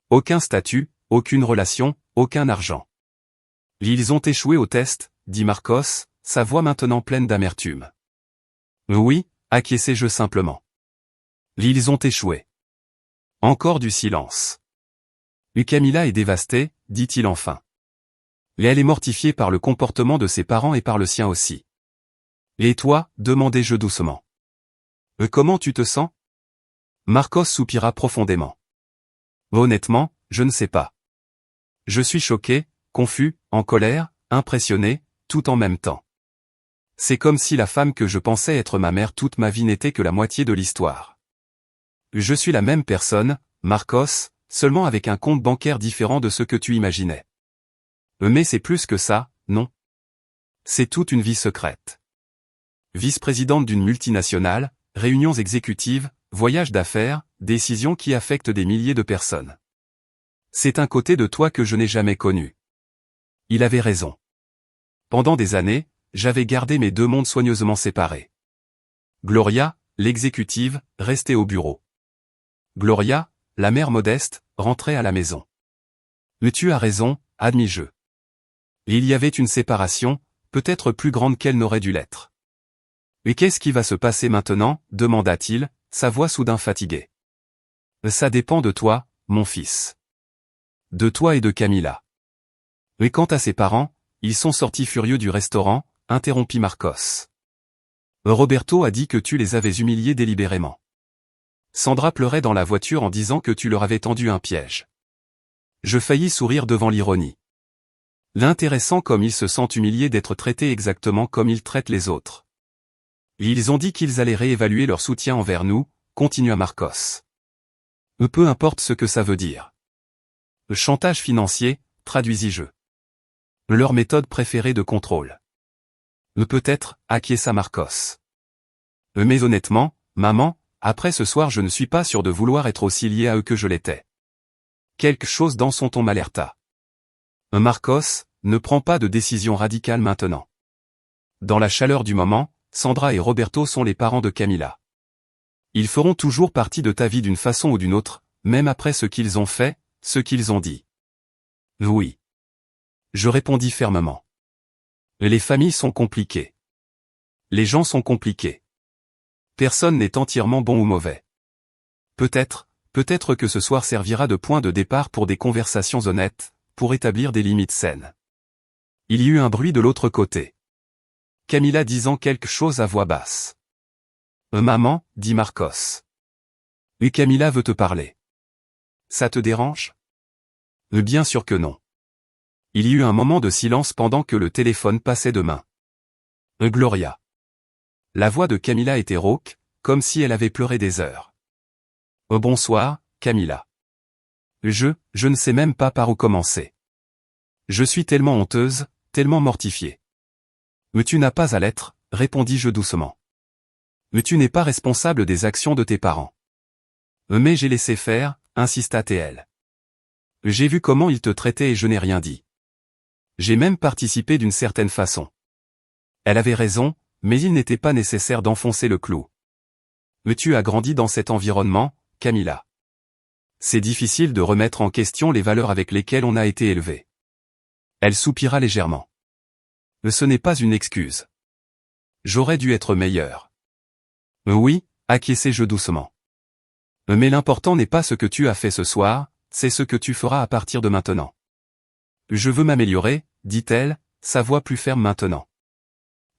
Aucun statut, aucune relation, aucun argent. Ils ont échoué au test, dit Marcos, sa voix maintenant pleine d'amertume. Oui, acquiesçai-je simplement. Ils ont échoué. Encore du silence. Camilla est dévastée, dit-il enfin. Et elle est mortifiée par le comportement de ses parents et par le sien aussi. Et toi, demandai-je doucement. Comment tu te sens? Marcos soupira profondément. Honnêtement, je ne sais pas. Je suis choqué, confus, en colère, impressionné, tout en même temps. C'est comme si la femme que je pensais être ma mère toute ma vie n'était que la moitié de l'histoire. Je suis la même personne, Marcos, seulement avec un compte bancaire différent de ce que tu imaginais. Mais c'est plus que ça, non? C'est toute une vie secrète. Vice-présidente d'une multinationale, réunions exécutives, voyages d'affaires, décisions qui affectent des milliers de personnes. C'est un côté de toi que je n'ai jamais connu. Il avait raison. Pendant des années, j'avais gardé mes deux mondes soigneusement séparés. Gloria, l'exécutive, restait au bureau. Gloria, la mère modeste, rentrait à la maison. Mais tu as raison, admis-je. Il y avait une séparation, peut-être plus grande qu'elle n'aurait dû l'être. Et qu'est-ce qui va se passer maintenant, demanda-t-il, sa voix soudain fatiguée. Ça dépend de toi, mon fils. De toi et de Camilla. Et quant à ses parents, ils sont sortis furieux du restaurant, interrompit Marcos. Roberto a dit que tu les avais humiliés délibérément. Sandra pleurait dans la voiture en disant que tu leur avais tendu un piège. Je faillis sourire devant l'ironie. L'intéressant comme ils se sentent humiliés d'être traités exactement comme ils traitent les autres. Ils ont dit qu'ils allaient réévaluer leur soutien envers nous, continua Marcos. Peu importe ce que ça veut dire. Le chantage financier, traduisis-je. Leur méthode préférée de contrôle. Peut-être, acquiesça Marcos. Mais honnêtement, maman, après ce soir je ne suis pas sûr de vouloir être aussi lié à eux que je l'étais. Quelque chose dans son ton m'alerta. Marcos, ne prends pas de décision radicale maintenant. Dans la chaleur du moment, Sandra et Roberto sont les parents de Camilla. Ils feront toujours partie de ta vie d'une façon ou d'une autre, même après ce qu'ils ont fait, ce qu'ils ont dit. Oui. Je répondis fermement. Les familles sont compliquées. Les gens sont compliqués. Personne n'est entièrement bon ou mauvais. Peut-être que ce soir servira de point de départ pour des conversations honnêtes, pour établir des limites saines. Il y eut un bruit de l'autre côté. Camilla disant quelque chose à voix basse. Maman, dit Marcos. Et Camilla veut te parler. Ça te dérange? Bien sûr que non. Il y eut un moment de silence pendant que le téléphone passait de main. Gloria. La voix de Camilla était rauque, comme si elle avait pleuré des heures. Bonsoir, Camilla. Je ne sais même pas par où commencer. Je suis tellement honteuse, tellement mortifiée. Mais tu n'as pas à l'être, répondis-je doucement. Mais tu n'es pas responsable des actions de tes parents. Mais j'ai laissé faire, insista TL. J'ai vu comment ils te traitaient et je n'ai rien dit. J'ai même participé d'une certaine façon. Elle avait raison, mais il n'était pas nécessaire d'enfoncer le clou. Mais tu as grandi dans cet environnement, Camilla. C'est difficile de remettre en question les valeurs avec lesquelles on a été élevé. Elle soupira légèrement. Ce n'est pas une excuse. J'aurais dû être meilleur. Oui, acquiesçai-je doucement. Mais l'important n'est pas ce que tu as fait ce soir, c'est ce que tu feras à partir de maintenant. Je veux m'améliorer, dit-elle, sa voix plus ferme maintenant.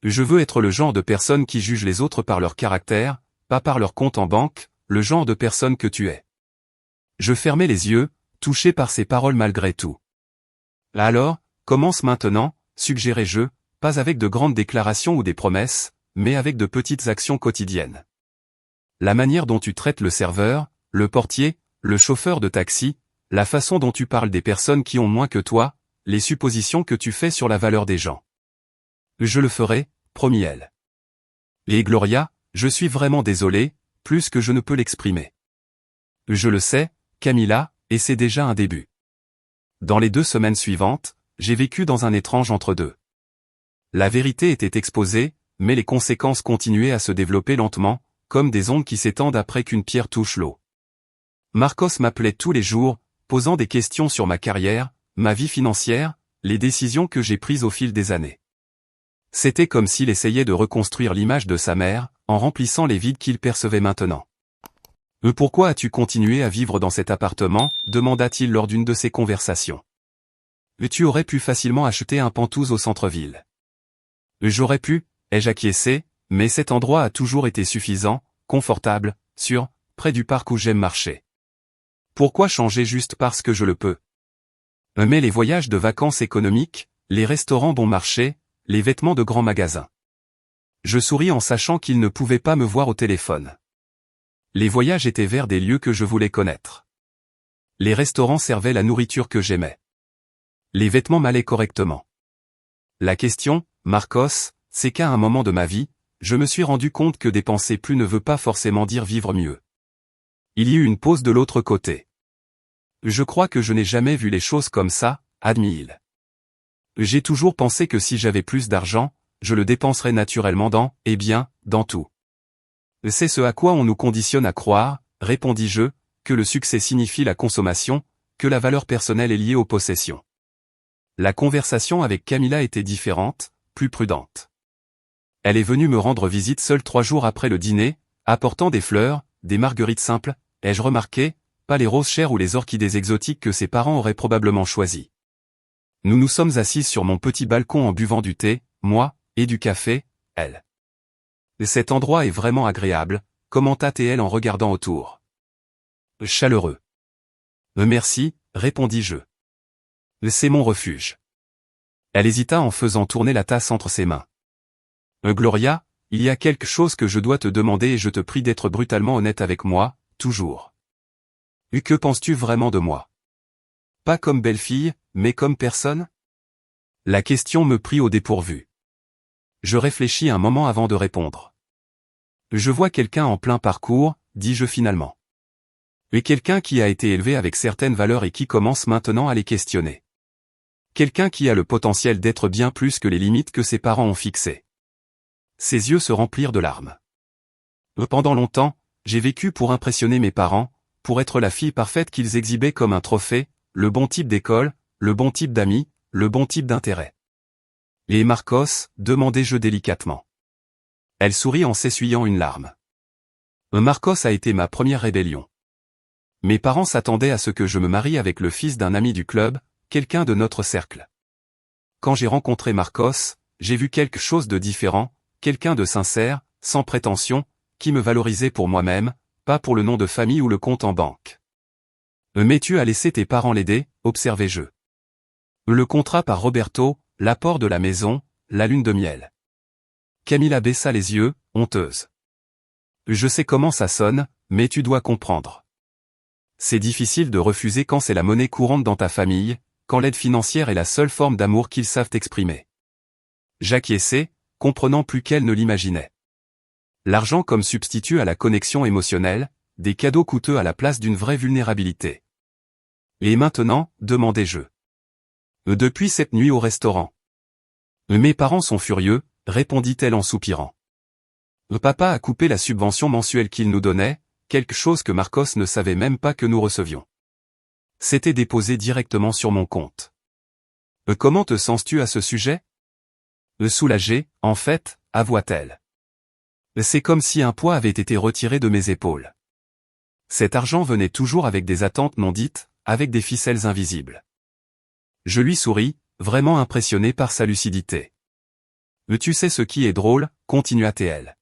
Je veux être le genre de personne qui juge les autres par leur caractère, pas par leur compte en banque, le genre de personne que tu es. Je fermais les yeux, touché par ces paroles malgré tout. Alors, commence maintenant, suggérais-je, pas avec de grandes déclarations ou des promesses, mais avec de petites actions quotidiennes. La manière dont tu traites le serveur, le portier, le chauffeur de taxi, la façon dont tu parles des personnes qui ont moins que toi, les suppositions que tu fais sur la valeur des gens. Je le ferai, promit elle. Et Gloria, je suis vraiment désolé, plus que je ne peux l'exprimer. Je le sais, Camilla, et c'est déjà un début. Dans les 2 semaines suivantes, j'ai vécu dans un étrange entre-deux. La vérité était exposée, mais les conséquences continuaient à se développer lentement, comme des ondes qui s'étendent après qu'une pierre touche l'eau. Marcos m'appelait tous les jours, posant des questions sur ma carrière, ma vie financière, les décisions que j'ai prises au fil des années. C'était comme s'il essayait de reconstruire l'image de sa mère, en remplissant les vides qu'il percevait maintenant. « Pourquoi as-tu continué à vivre dans cet appartement ?» demanda-t-il lors d'une de ces conversations. « Tu aurais pu facilement acheter un Penthouse au centre-ville. »« J'aurais pu, ai-je acquiescé, mais cet endroit a toujours été suffisant, confortable, sûr, près du parc où j'aime marcher. Pourquoi changer juste parce que je le peux ? Mais les voyages de vacances économiques, les restaurants bon marché, les vêtements de grands magasins. » Je souris en sachant qu'il ne pouvait pas me voir au téléphone. Les voyages étaient vers des lieux que je voulais connaître. Les restaurants servaient la nourriture que j'aimais. Les vêtements m'allaient correctement. La question, Marcos, c'est qu'à un moment de ma vie, je me suis rendu compte que dépenser plus ne veut pas forcément dire vivre mieux. Il y eut une pause de l'autre côté. Je crois que je n'ai jamais vu les choses comme ça, admit-il. J'ai toujours pensé que si j'avais plus d'argent, je le dépenserais naturellement dans tout. C'est ce à quoi on nous conditionne à croire, répondis-je, que le succès signifie la consommation, que la valeur personnelle est liée aux possessions. La conversation avec Camilla était différente, plus prudente. Elle est venue me rendre visite seule 3 jours après le dîner, apportant des fleurs, des marguerites simples, ai-je remarqué, pas les roses chères ou les orchidées exotiques que ses parents auraient probablement choisies. Nous nous sommes assises sur mon petit balcon en buvant du thé, moi, et du café, elle. Cet endroit est vraiment agréable, commenta-t-elle en regardant autour. Chaleureux. Merci, répondis-je. C'est mon refuge. Elle hésita en faisant tourner la tasse entre ses mains. Gloria, il y a quelque chose que je dois te demander et je te prie d'être brutalement honnête avec moi, toujours. Que penses-tu vraiment de moi? Pas comme belle-fille, mais comme personne? La question me prit au dépourvu. Je réfléchis un moment avant de répondre. Je vois quelqu'un en plein parcours, dis-je finalement. Et quelqu'un qui a été élevé avec certaines valeurs et qui commence maintenant à les questionner. Quelqu'un qui a le potentiel d'être bien plus que les limites que ses parents ont fixées. Ses yeux se remplirent de larmes. Pendant longtemps, j'ai vécu pour impressionner mes parents, pour être la fille parfaite qu'ils exhibaient comme un trophée, le bon type d'école, le bon type d'amis, le bon type d'intérêt. Et Marcos, demandai-je délicatement. Elle sourit en s'essuyant une larme. Marcos a été ma première rébellion. Mes parents s'attendaient à ce que je me marie avec le fils d'un ami du club, quelqu'un de notre cercle. Quand j'ai rencontré Marcos, j'ai vu quelque chose de différent, quelqu'un de sincère, sans prétention, qui me valorisait pour moi-même, pas pour le nom de famille ou le compte en banque. Mais tu as laissé tes parents l'aider, observai-je. Le contrat par Roberto, l'apport de la maison, la lune de miel. Camilla baissa les yeux, honteuse. Je sais comment ça sonne, mais tu dois comprendre. C'est difficile de refuser quand c'est la monnaie courante dans ta famille, quand l'aide financière est la seule forme d'amour qu'ils savent exprimer. J'acquiesçai, comprenant plus qu'elle ne l'imaginait. L'argent comme substitut à la connexion émotionnelle, des cadeaux coûteux à la place d'une vraie vulnérabilité. Et maintenant, demandai-je. Depuis cette nuit au restaurant. Mes parents sont furieux, répondit-elle en soupirant. Papa a coupé la subvention mensuelle qu'il nous donnait, quelque chose que Marcos ne savait même pas que nous recevions. C'était déposé directement sur mon compte. Comment te sens-tu à ce sujet? Soulagé, en fait, avoua-t-elle. C'est comme si un poids avait été retiré de mes épaules. Cet argent venait toujours avec des attentes non dites, avec des ficelles invisibles. Je lui souris, vraiment impressionné par sa lucidité. Tu sais ce qui est drôle, continua-t-elle.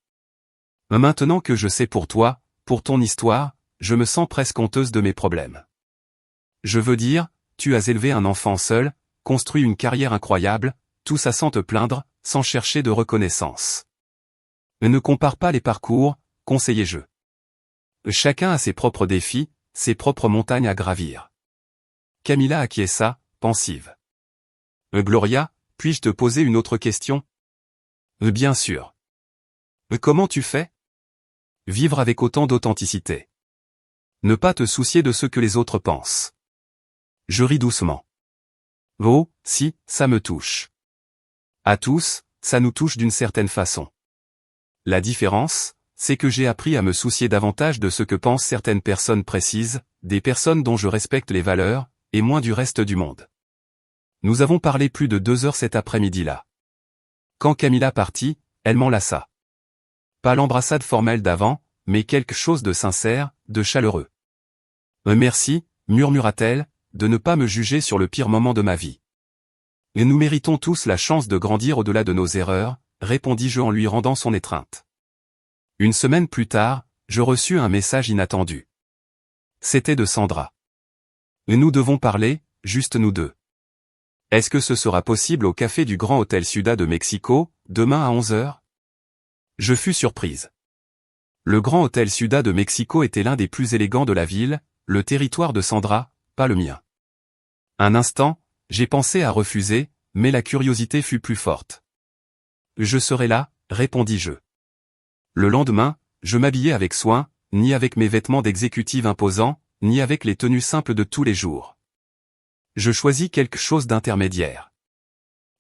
Maintenant que je sais pour toi, pour ton histoire, je me sens presque honteuse de mes problèmes. Je veux dire, tu as élevé un enfant seul, construit une carrière incroyable, tout ça sans te plaindre, sans chercher de reconnaissance. Ne compare pas les parcours, conseillais-je. Chacun a ses propres défis, ses propres montagnes à gravir. Camilla acquiesça, pensive. Gloria, puis-je te poser une autre question? Bien sûr. Comment tu fais? Vivre avec autant d'authenticité. Ne pas te soucier de ce que les autres pensent. Je ris doucement. Oh, si, ça me touche. À tous, ça nous touche d'une certaine façon. La différence, c'est que j'ai appris à me soucier davantage de ce que pensent certaines personnes précises, des personnes dont je respecte les valeurs, et moins du reste du monde. Nous avons parlé plus de 2 heures cet après-midi-là. Quand Camilla partit, elle m'enlaça. Pas l'embrassade formelle d'avant, mais quelque chose de sincère, de chaleureux. Merci, murmura-t-elle, de ne pas me juger sur le pire moment de ma vie. Et nous méritons tous la chance de grandir au-delà de nos erreurs, répondis-je en lui rendant son étreinte. Une semaine plus tard, je reçus un message inattendu. C'était de Sandra. Nous devons parler, juste nous deux. Est-ce que ce sera possible au café du Grand Hôtel Ciudad de Mexico, demain à 11 heures? Je fus surprise. Le Grand Hôtel Ciudad de Mexico était l'un des plus élégants de la ville, le territoire de Sandra, pas le mien. Un instant, j'ai pensé à refuser, mais la curiosité fut plus forte. Je serai là, répondis-je. Le lendemain, je m'habillai avec soin, ni avec mes vêtements d'exécutive imposants, ni avec les tenues simples de tous les jours. Je choisis quelque chose d'intermédiaire.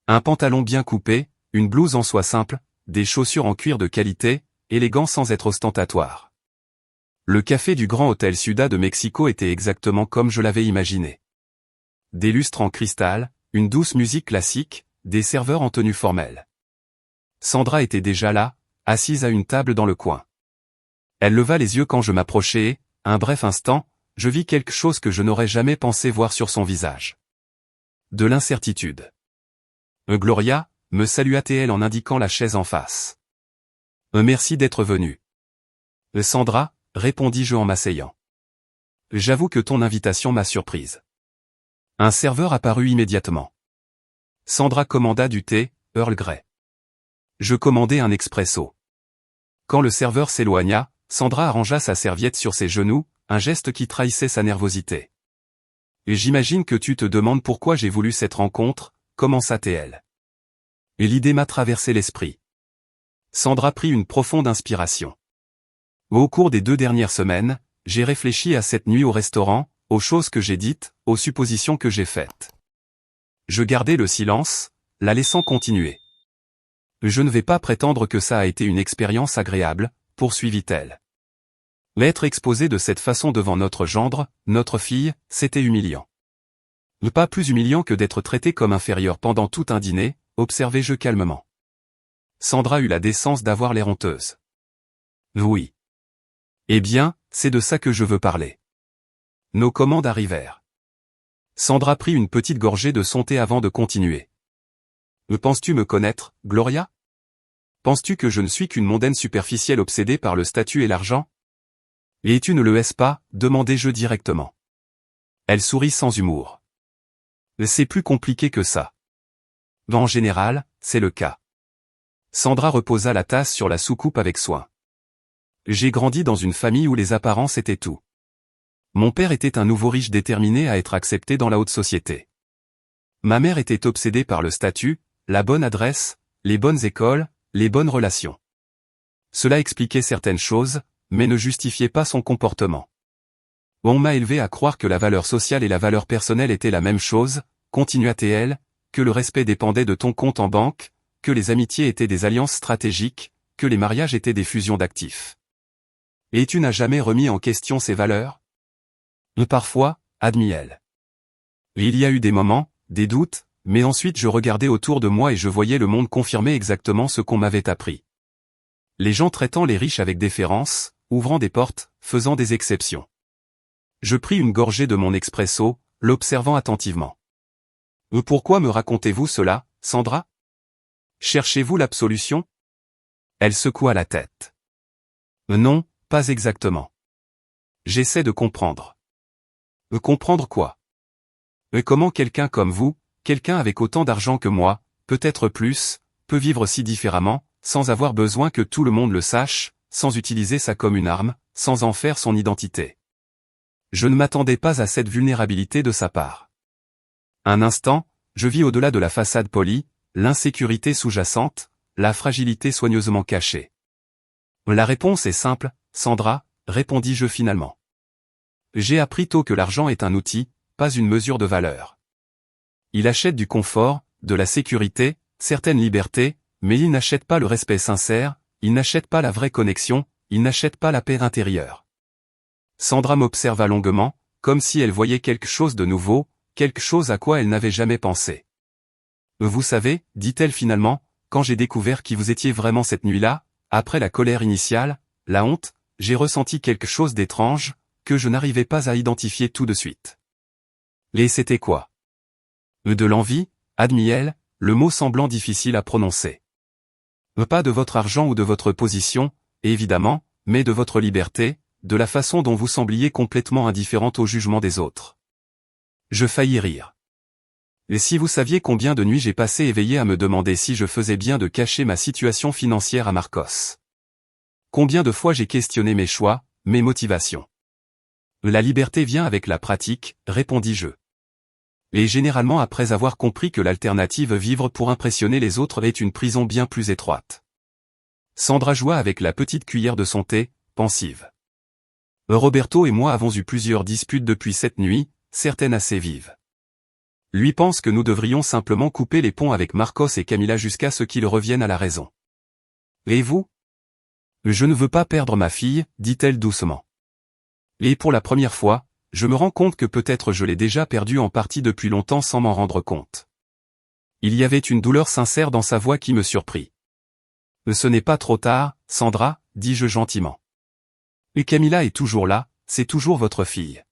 Un pantalon bien coupé, une blouse en soie simple, des chaussures en cuir de qualité, élégant sans être ostentatoire. Le café du Grand Hôtel Ciudad de Mexico était exactement comme je l'avais imaginé. Des lustres en cristal, une douce musique classique, des serveurs en tenue formelle. Sandra était déjà là, assise à une table dans le coin. Elle leva les yeux quand je m'approchai et, un bref instant, je vis quelque chose que je n'aurais jamais pensé voir sur son visage. De l'incertitude. Gloria, me salua-t-elle en indiquant la chaise en face. Merci d'être venue. Sandra, répondis-je en m'asseyant. J'avoue que ton invitation m'a surprise. Un serveur apparut immédiatement. Sandra commanda du thé, Earl Grey. Je commandai un expresso. Quand le serveur s'éloigna, Sandra arrangea sa serviette sur ses genoux, un geste qui trahissait sa nervosité. Et j'imagine que tu te demandes pourquoi j'ai voulu cette rencontre, commença-t-elle. Et l'idée m'a traversé l'esprit. Sandra prit une profonde inspiration. Au cours des 2 dernières semaines, j'ai réfléchi à cette nuit au restaurant, aux choses que j'ai dites, aux suppositions que j'ai faites. Je gardai le silence, la laissant continuer. Je ne vais pas prétendre que ça a été une expérience agréable, poursuivit-elle. L'être exposé de cette façon devant notre gendre, notre fille, c'était humiliant. Pas plus humiliant que d'être traité comme inférieur pendant tout un dîner, observai-je calmement. Sandra eut la décence d'avoir l'air honteuse. Oui. Eh bien, c'est de ça que je veux parler. Nos commandes arrivèrent. Sandra prit une petite gorgée de son thé avant de continuer. Penses-tu me connaître, Gloria? Penses-tu que je ne suis qu'une mondaine superficielle obsédée par le statut et l'argent? Et tu ne le es pas, demandai-je directement. Elle sourit sans humour. C'est plus compliqué que ça. En général, c'est le cas. Sandra reposa la tasse sur la soucoupe avec soin. J'ai grandi dans une famille où les apparences étaient tout. Mon père était un nouveau riche déterminé à être accepté dans la haute société. Ma mère était obsédée par le statut, la bonne adresse, les bonnes écoles, les bonnes relations. Cela expliquait certaines choses, mais ne justifiait pas son comportement. On m'a élevé à croire que la valeur sociale et la valeur personnelle étaient la même chose, continua-t-elle, que le respect dépendait de ton compte en banque, que les amitiés étaient des alliances stratégiques, que les mariages étaient des fusions d'actifs. Et tu n'as jamais remis en question ces valeurs? Parfois, admit-elle. Il y a eu des moments, des doutes, mais ensuite je regardais autour de moi et je voyais le monde confirmer exactement ce qu'on m'avait appris. Les gens traitant les riches avec déférence, ouvrant des portes, faisant des exceptions. Je pris une gorgée de mon expresso, l'observant attentivement. Pourquoi me racontez-vous cela, Sandra? Cherchez-vous l'absolution? Elle secoua la tête. Non, pas exactement. J'essaie de comprendre. Comprendre quoi? Comment quelqu'un comme vous, quelqu'un avec autant d'argent que moi, peut-être plus, peut vivre si différemment, sans avoir besoin que tout le monde le sache, sans utiliser ça comme une arme, sans en faire son identité. Je ne m'attendais pas à cette vulnérabilité de sa part. Un instant, je vis au-delà de la façade polie, l'insécurité sous-jacente, la fragilité soigneusement cachée. La réponse est simple, Sandra, répondis-je finalement. J'ai appris tôt que l'argent est un outil, pas une mesure de valeur. Il achète du confort, de la sécurité, certaines libertés, mais il n'achète pas le respect sincère, il n'achète pas la vraie connexion, il n'achète pas la paix intérieure. Sandra m'observa longuement, comme si elle voyait quelque chose de nouveau, quelque chose à quoi elle n'avait jamais pensé. Vous savez, dit-elle finalement, quand j'ai découvert qui vous étiez vraiment cette nuit-là, après la colère initiale, la honte, j'ai ressenti quelque chose d'étrange, que je n'arrivais pas à identifier tout de suite. Et c'était quoi? De l'envie, admit-elle, le mot semblant difficile à prononcer. Pas de votre argent ou de votre position, évidemment, mais de votre liberté, de la façon dont vous sembliez complètement indifférente au jugement des autres. Je faillis rire. Et si vous saviez combien de nuits j'ai passé éveillé à me demander si je faisais bien de cacher ma situation financière à Marcos. Combien de fois j'ai questionné mes choix, mes motivations. La liberté vient avec la pratique, répondis-je. Et généralement après avoir compris que l'alternative vivre pour impressionner les autres est une prison bien plus étroite. Sandra joua avec la petite cuillère de son thé, pensive. Roberto et moi avons eu plusieurs disputes depuis cette nuit, certaines assez vives. Lui pense que nous devrions simplement couper les ponts avec Marcos et Camila jusqu'à ce qu'ils reviennent à la raison. Et vous? Je ne veux pas perdre ma fille, dit-elle doucement. Et pour la première fois, je me rends compte que peut-être je l'ai déjà perdue en partie depuis longtemps sans m'en rendre compte. Il y avait une douleur sincère dans sa voix qui me surprit. Ce n'est pas trop tard, Sandra, dis-je gentiment. Et Camila est toujours là, c'est toujours votre fille.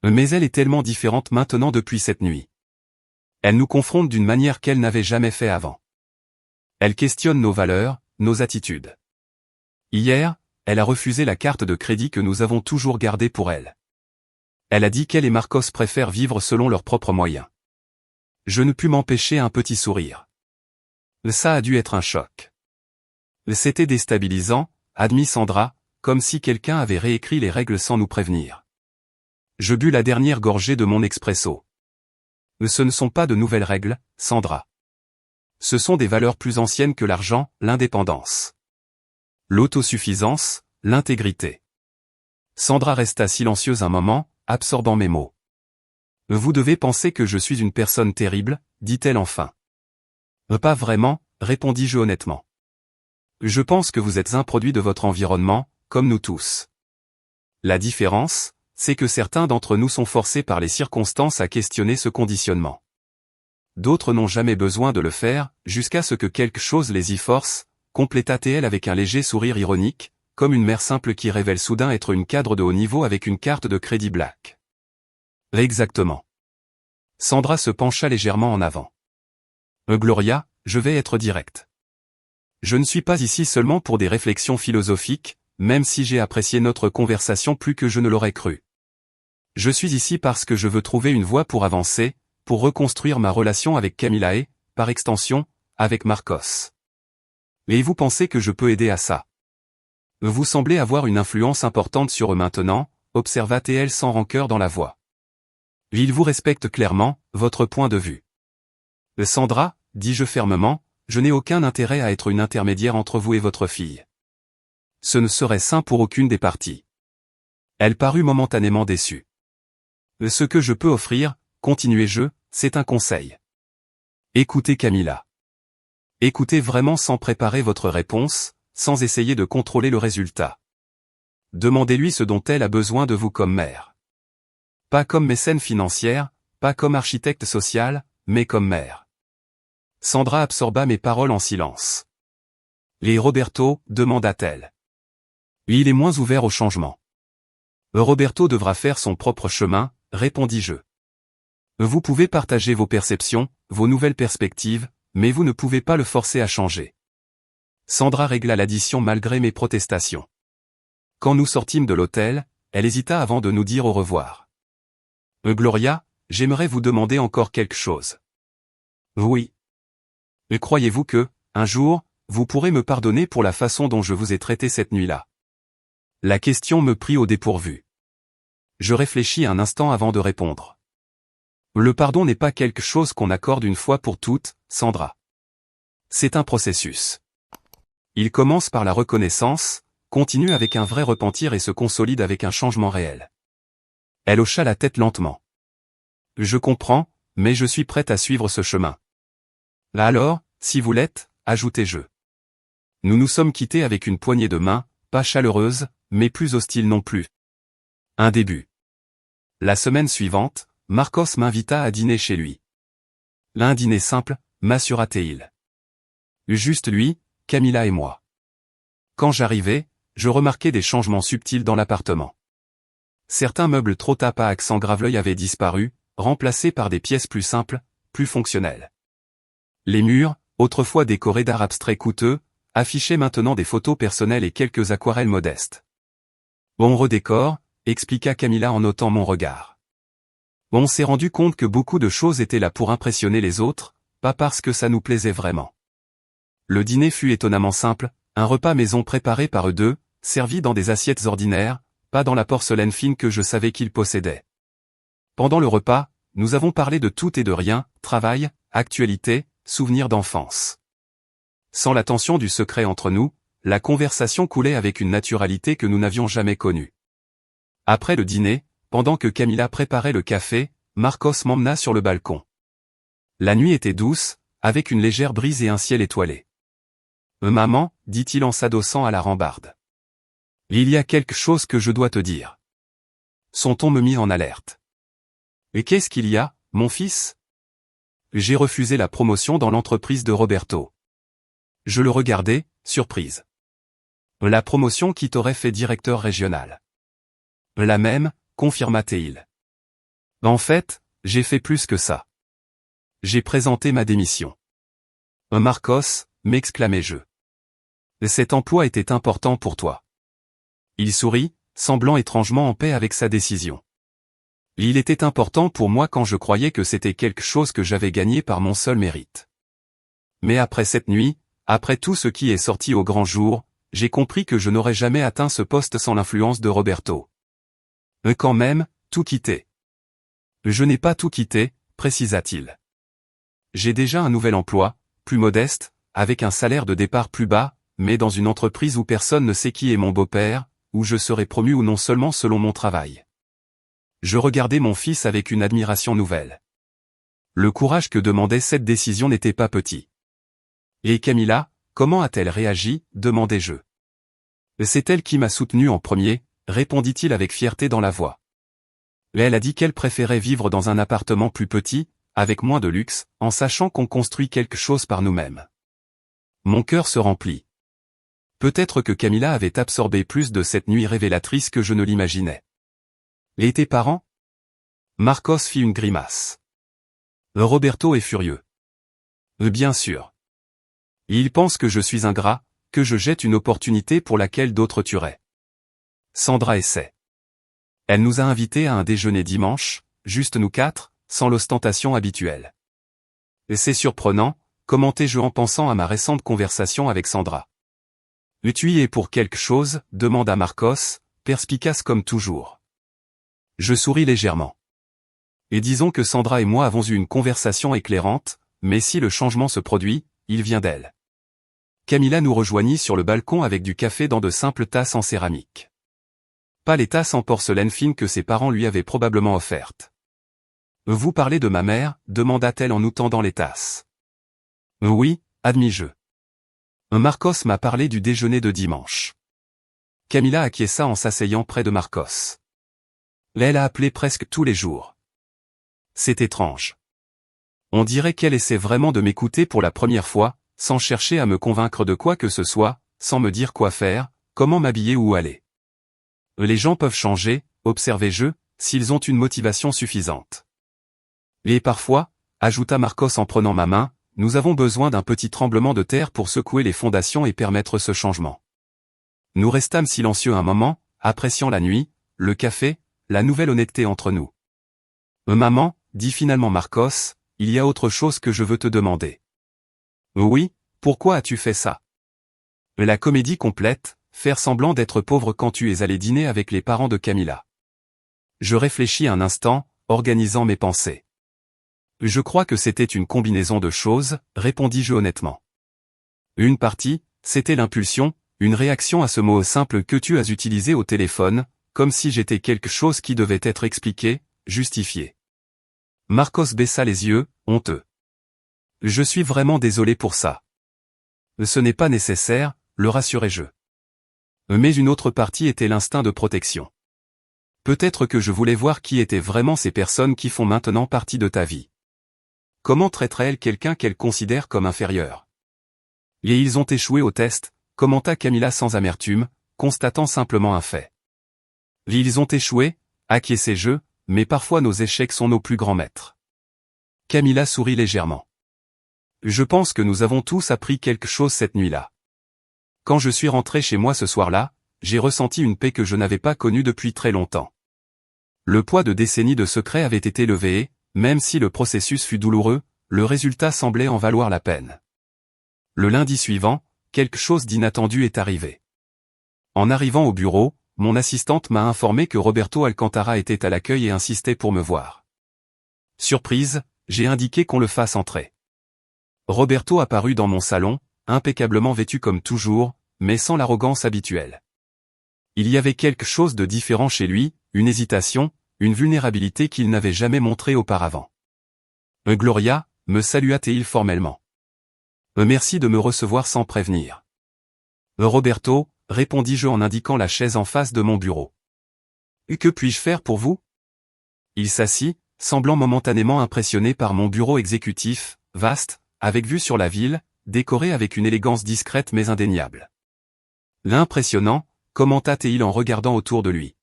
Mais elle est tellement différente maintenant depuis cette nuit. Elle nous confronte d'une manière qu'elle n'avait jamais fait avant. Elle questionne nos valeurs, nos attitudes. Hier, elle a refusé la carte de crédit que nous avons toujours gardée pour elle. Elle a dit qu'elle et Marcos préfèrent vivre selon leurs propres moyens. Je ne pus m'empêcher un petit sourire. Ça a dû être un choc. C'était déstabilisant, admit Sandra, comme si quelqu'un avait réécrit les règles sans nous prévenir. Je bus la dernière gorgée de mon expresso. Ce ne sont pas de nouvelles règles, Sandra. Ce sont des valeurs plus anciennes que l'argent, l'indépendance. L'autosuffisance, l'intégrité. Sandra resta silencieuse un moment, absorbant mes mots. Vous devez penser que je suis une personne terrible, dit-elle enfin. Pas vraiment, répondis-je honnêtement. Je pense que vous êtes un produit de votre environnement, comme nous tous. La différence, c'est que certains d'entre nous sont forcés par les circonstances à questionner ce conditionnement. D'autres n'ont jamais besoin de le faire, jusqu'à ce que quelque chose les y force, compléta-t-elle avec un léger sourire ironique, comme une mère simple qui révèle soudain être une cadre de haut niveau avec une carte de crédit black. Exactement. Sandra se pencha légèrement en avant. Gloria, je vais être direct. Je ne suis pas ici seulement pour des réflexions philosophiques, même si j'ai apprécié notre conversation plus que je ne l'aurais cru. Je suis ici parce que je veux trouver une voie pour avancer, pour reconstruire ma relation avec Camila et, par extension, avec Marcos. Et vous pensez que je peux aider à ça? Vous semblez avoir une influence importante sur eux maintenant, observa-t-elle sans rancœur dans la voix. Ils vous respectent clairement, votre point de vue. Sandra, dis-je fermement, je n'ai aucun intérêt à être une intermédiaire entre vous et votre fille. Ce ne serait sain pour aucune des parties. Elle parut momentanément déçue. Ce que je peux offrir, continuai-je, c'est un conseil. Écoutez Camila. Écoutez vraiment sans préparer votre réponse, sans essayer de contrôler le résultat. Demandez-lui ce dont elle a besoin de vous comme mère. Pas comme mécène financière, pas comme architecte social, mais comme mère. Sandra absorba mes paroles en silence. Et Roberto, demanda-t-elle. Il est moins ouvert au changement. Roberto devra faire son propre chemin, répondis-je. Vous pouvez partager vos perceptions, vos nouvelles perspectives, mais vous ne pouvez pas le forcer à changer. Sandra régla l'addition malgré mes protestations. Quand nous sortîmes de l'hôtel, elle hésita avant de nous dire au revoir. Gloria, j'aimerais vous demander encore quelque chose. Oui. Croyez-vous que, un jour, vous pourrez me pardonner pour la façon dont je vous ai traité cette nuit-là? La question me prit au dépourvu. Je réfléchis un instant avant de répondre. Le pardon n'est pas quelque chose qu'on accorde une fois pour toutes, Sandra. C'est un processus. Il commence par la reconnaissance, continue avec un vrai repentir et se consolide avec un changement réel. Elle hocha la tête lentement. Je comprends, mais je suis prête à suivre ce chemin. Là alors, si vous l'êtes, ajoutez-je. Nous nous sommes quittés avec une poignée de main, pas chaleureuse, mais plus hostile non plus. Un début. La semaine suivante, Marcos m'invita à dîner chez lui. Un dîner simple, m'assura-t-il. Juste lui, Camilla et moi. Quand j'arrivais, je remarquais des changements subtils dans l'appartement. Certains meubles trop tapés à accent grave-l'œil avaient disparu, remplacés par des pièces plus simples, plus fonctionnelles. Les murs, autrefois décorés d'art abstrait coûteux, affichaient maintenant des photos personnelles et quelques aquarelles modestes. On redécore, expliqua Camilla en notant mon regard. On s'est rendu compte que beaucoup de choses étaient là pour impressionner les autres, pas parce que ça nous plaisait vraiment. Le dîner fut étonnamment simple, un repas maison préparé par eux deux, servi dans des assiettes ordinaires, pas dans la porcelaine fine que je savais qu'ils possédaient. Pendant le repas, nous avons parlé de tout et de rien, travail, actualité, souvenirs d'enfance. Sans la tension du secret entre nous, la conversation coulait avec une naturalité que nous n'avions jamais connue. Après le dîner, pendant que Camilla préparait le café, Marcos m'emmena sur le balcon. La nuit était douce, avec une légère brise et un ciel étoilé. Maman, dit-il en s'adossant à la rambarde. Il y a quelque chose que je dois te dire. Son ton me mit en alerte. Et qu'est-ce qu'il y a, mon fils? J'ai refusé la promotion dans l'entreprise de Roberto. Je le regardais, surprise. La promotion qui t'aurait fait directeur régional. La même, confirma-t-il. En fait, j'ai fait plus que ça. J'ai présenté ma démission. Marcos, m'exclamai-je. Cet emploi était important pour toi. Il sourit, semblant étrangement en paix avec sa décision. Il était important pour moi quand je croyais que c'était quelque chose que j'avais gagné par mon seul mérite. Mais après cette nuit, après tout ce qui est sorti au grand jour, j'ai compris que je n'aurais jamais atteint ce poste sans l'influence de Roberto. Quand même, tout quitté. Je n'ai pas tout quitté, précisa-t-il. J'ai déjà un nouvel emploi, plus modeste, avec un salaire de départ plus bas, mais dans une entreprise où personne ne sait qui est mon beau-père, où je serai promu ou non seulement selon mon travail. Je regardais mon fils avec une admiration nouvelle. Le courage que demandait cette décision n'était pas petit. Et Camilla, comment a-t-elle réagi, demandai-je. C'est elle qui m'a soutenu en premier, répondit-il avec fierté dans la voix. Elle a dit qu'elle préférait vivre dans un appartement plus petit, avec moins de luxe, en sachant qu'on construit quelque chose par nous-mêmes. Mon cœur se remplit. Peut-être que Camilla avait absorbé plus de cette nuit révélatrice que je ne l'imaginais. Et tes parents? Marcos fit une grimace. Roberto est furieux. Bien sûr. Il pense que je suis ingrat, que je jette une opportunité pour laquelle d'autres tueraient. Sandra essaie. Elle nous a invités à un déjeuner dimanche, juste nous quatre, sans l'ostentation habituelle. Et c'est surprenant, commentai-je en pensant à ma récente conversation avec Sandra. Tu y es pour quelque chose, demanda Marcos, perspicace comme toujours. Je souris légèrement. Et disons que Sandra et moi avons eu une conversation éclairante, mais si le changement se produit, il vient d'elle. Camilla nous rejoignit sur le balcon avec du café dans de simples tasses en céramique. Pas les tasses en porcelaine fine que ses parents lui avaient probablement offertes. Vous parlez de ma mère, demanda-t-elle en nous tendant les tasses. Oui, admis-je. Marcos m'a parlé du déjeuner de dimanche. Camilla acquiesça en s'asseyant près de Marcos. Elle a appelé presque tous les jours. C'est étrange. On dirait qu'elle essaie vraiment de m'écouter pour la première fois, sans chercher à me convaincre de quoi que ce soit, sans me dire quoi faire, comment m'habiller ou où aller. Les gens peuvent changer, observai-je, s'ils ont une motivation suffisante. Et parfois, ajouta Marcos en prenant ma main, nous avons besoin d'un petit tremblement de terre pour secouer les fondations et permettre ce changement. Nous restâmes silencieux un moment, appréciant la nuit, le café, la nouvelle honnêteté entre nous. Maman, dit finalement Marcos, il y a autre chose que je veux te demander. Oui, pourquoi as-tu fait ça? La comédie complète, faire semblant d'être pauvre quand tu es allé dîner avec les parents de Camilla. Je réfléchis un instant, organisant mes pensées. Je crois que c'était une combinaison de choses, répondis-je honnêtement. Une partie, c'était l'impulsion, une réaction à ce mot simple que tu as utilisé au téléphone, comme si j'étais quelque chose qui devait être expliqué, justifié. Marcos baissa les yeux, honteux. Je suis vraiment désolé pour ça. Ce n'est pas nécessaire, le rassurai-je. Mais une autre partie était l'instinct de protection. Peut-être que je voulais voir qui étaient vraiment ces personnes qui font maintenant partie de ta vie. Comment traiterait-elle quelqu'un qu'elle considère comme inférieur? Et ils ont échoué au test, commenta Camilla sans amertume, constatant simplement un fait. Ils ont échoué, acquiesçai-je, mais parfois nos échecs sont nos plus grands maîtres. Camilla sourit légèrement. Je pense que nous avons tous appris quelque chose cette nuit-là. Quand je suis rentré chez moi ce soir-là, j'ai ressenti une paix que je n'avais pas connue depuis très longtemps. Le poids de décennies de secrets avait été levé et, même si le processus fut douloureux, le résultat semblait en valoir la peine. Le lundi suivant, quelque chose d'inattendu est arrivé. En arrivant au bureau, mon assistante m'a informé que Roberto Alcantara était à l'accueil et insistait pour me voir. Surprise, j'ai indiqué qu'on le fasse entrer. Roberto apparut dans mon salon, impeccablement vêtu comme toujours, mais sans l'arrogance habituelle. Il y avait quelque chose de différent chez lui, une hésitation, une vulnérabilité qu'il n'avait jamais montrée auparavant. Gloria, me salua-t-il formellement. Merci de me recevoir sans prévenir. Roberto, répondis-je en indiquant la chaise en face de mon bureau. Que puis-je faire pour vous? Il s'assit, semblant momentanément impressionné par mon bureau exécutif, vaste, avec vue sur la ville, décoré avec une élégance discrète mais indéniable. L'impressionnant, commenta-t-il en regardant autour de lui.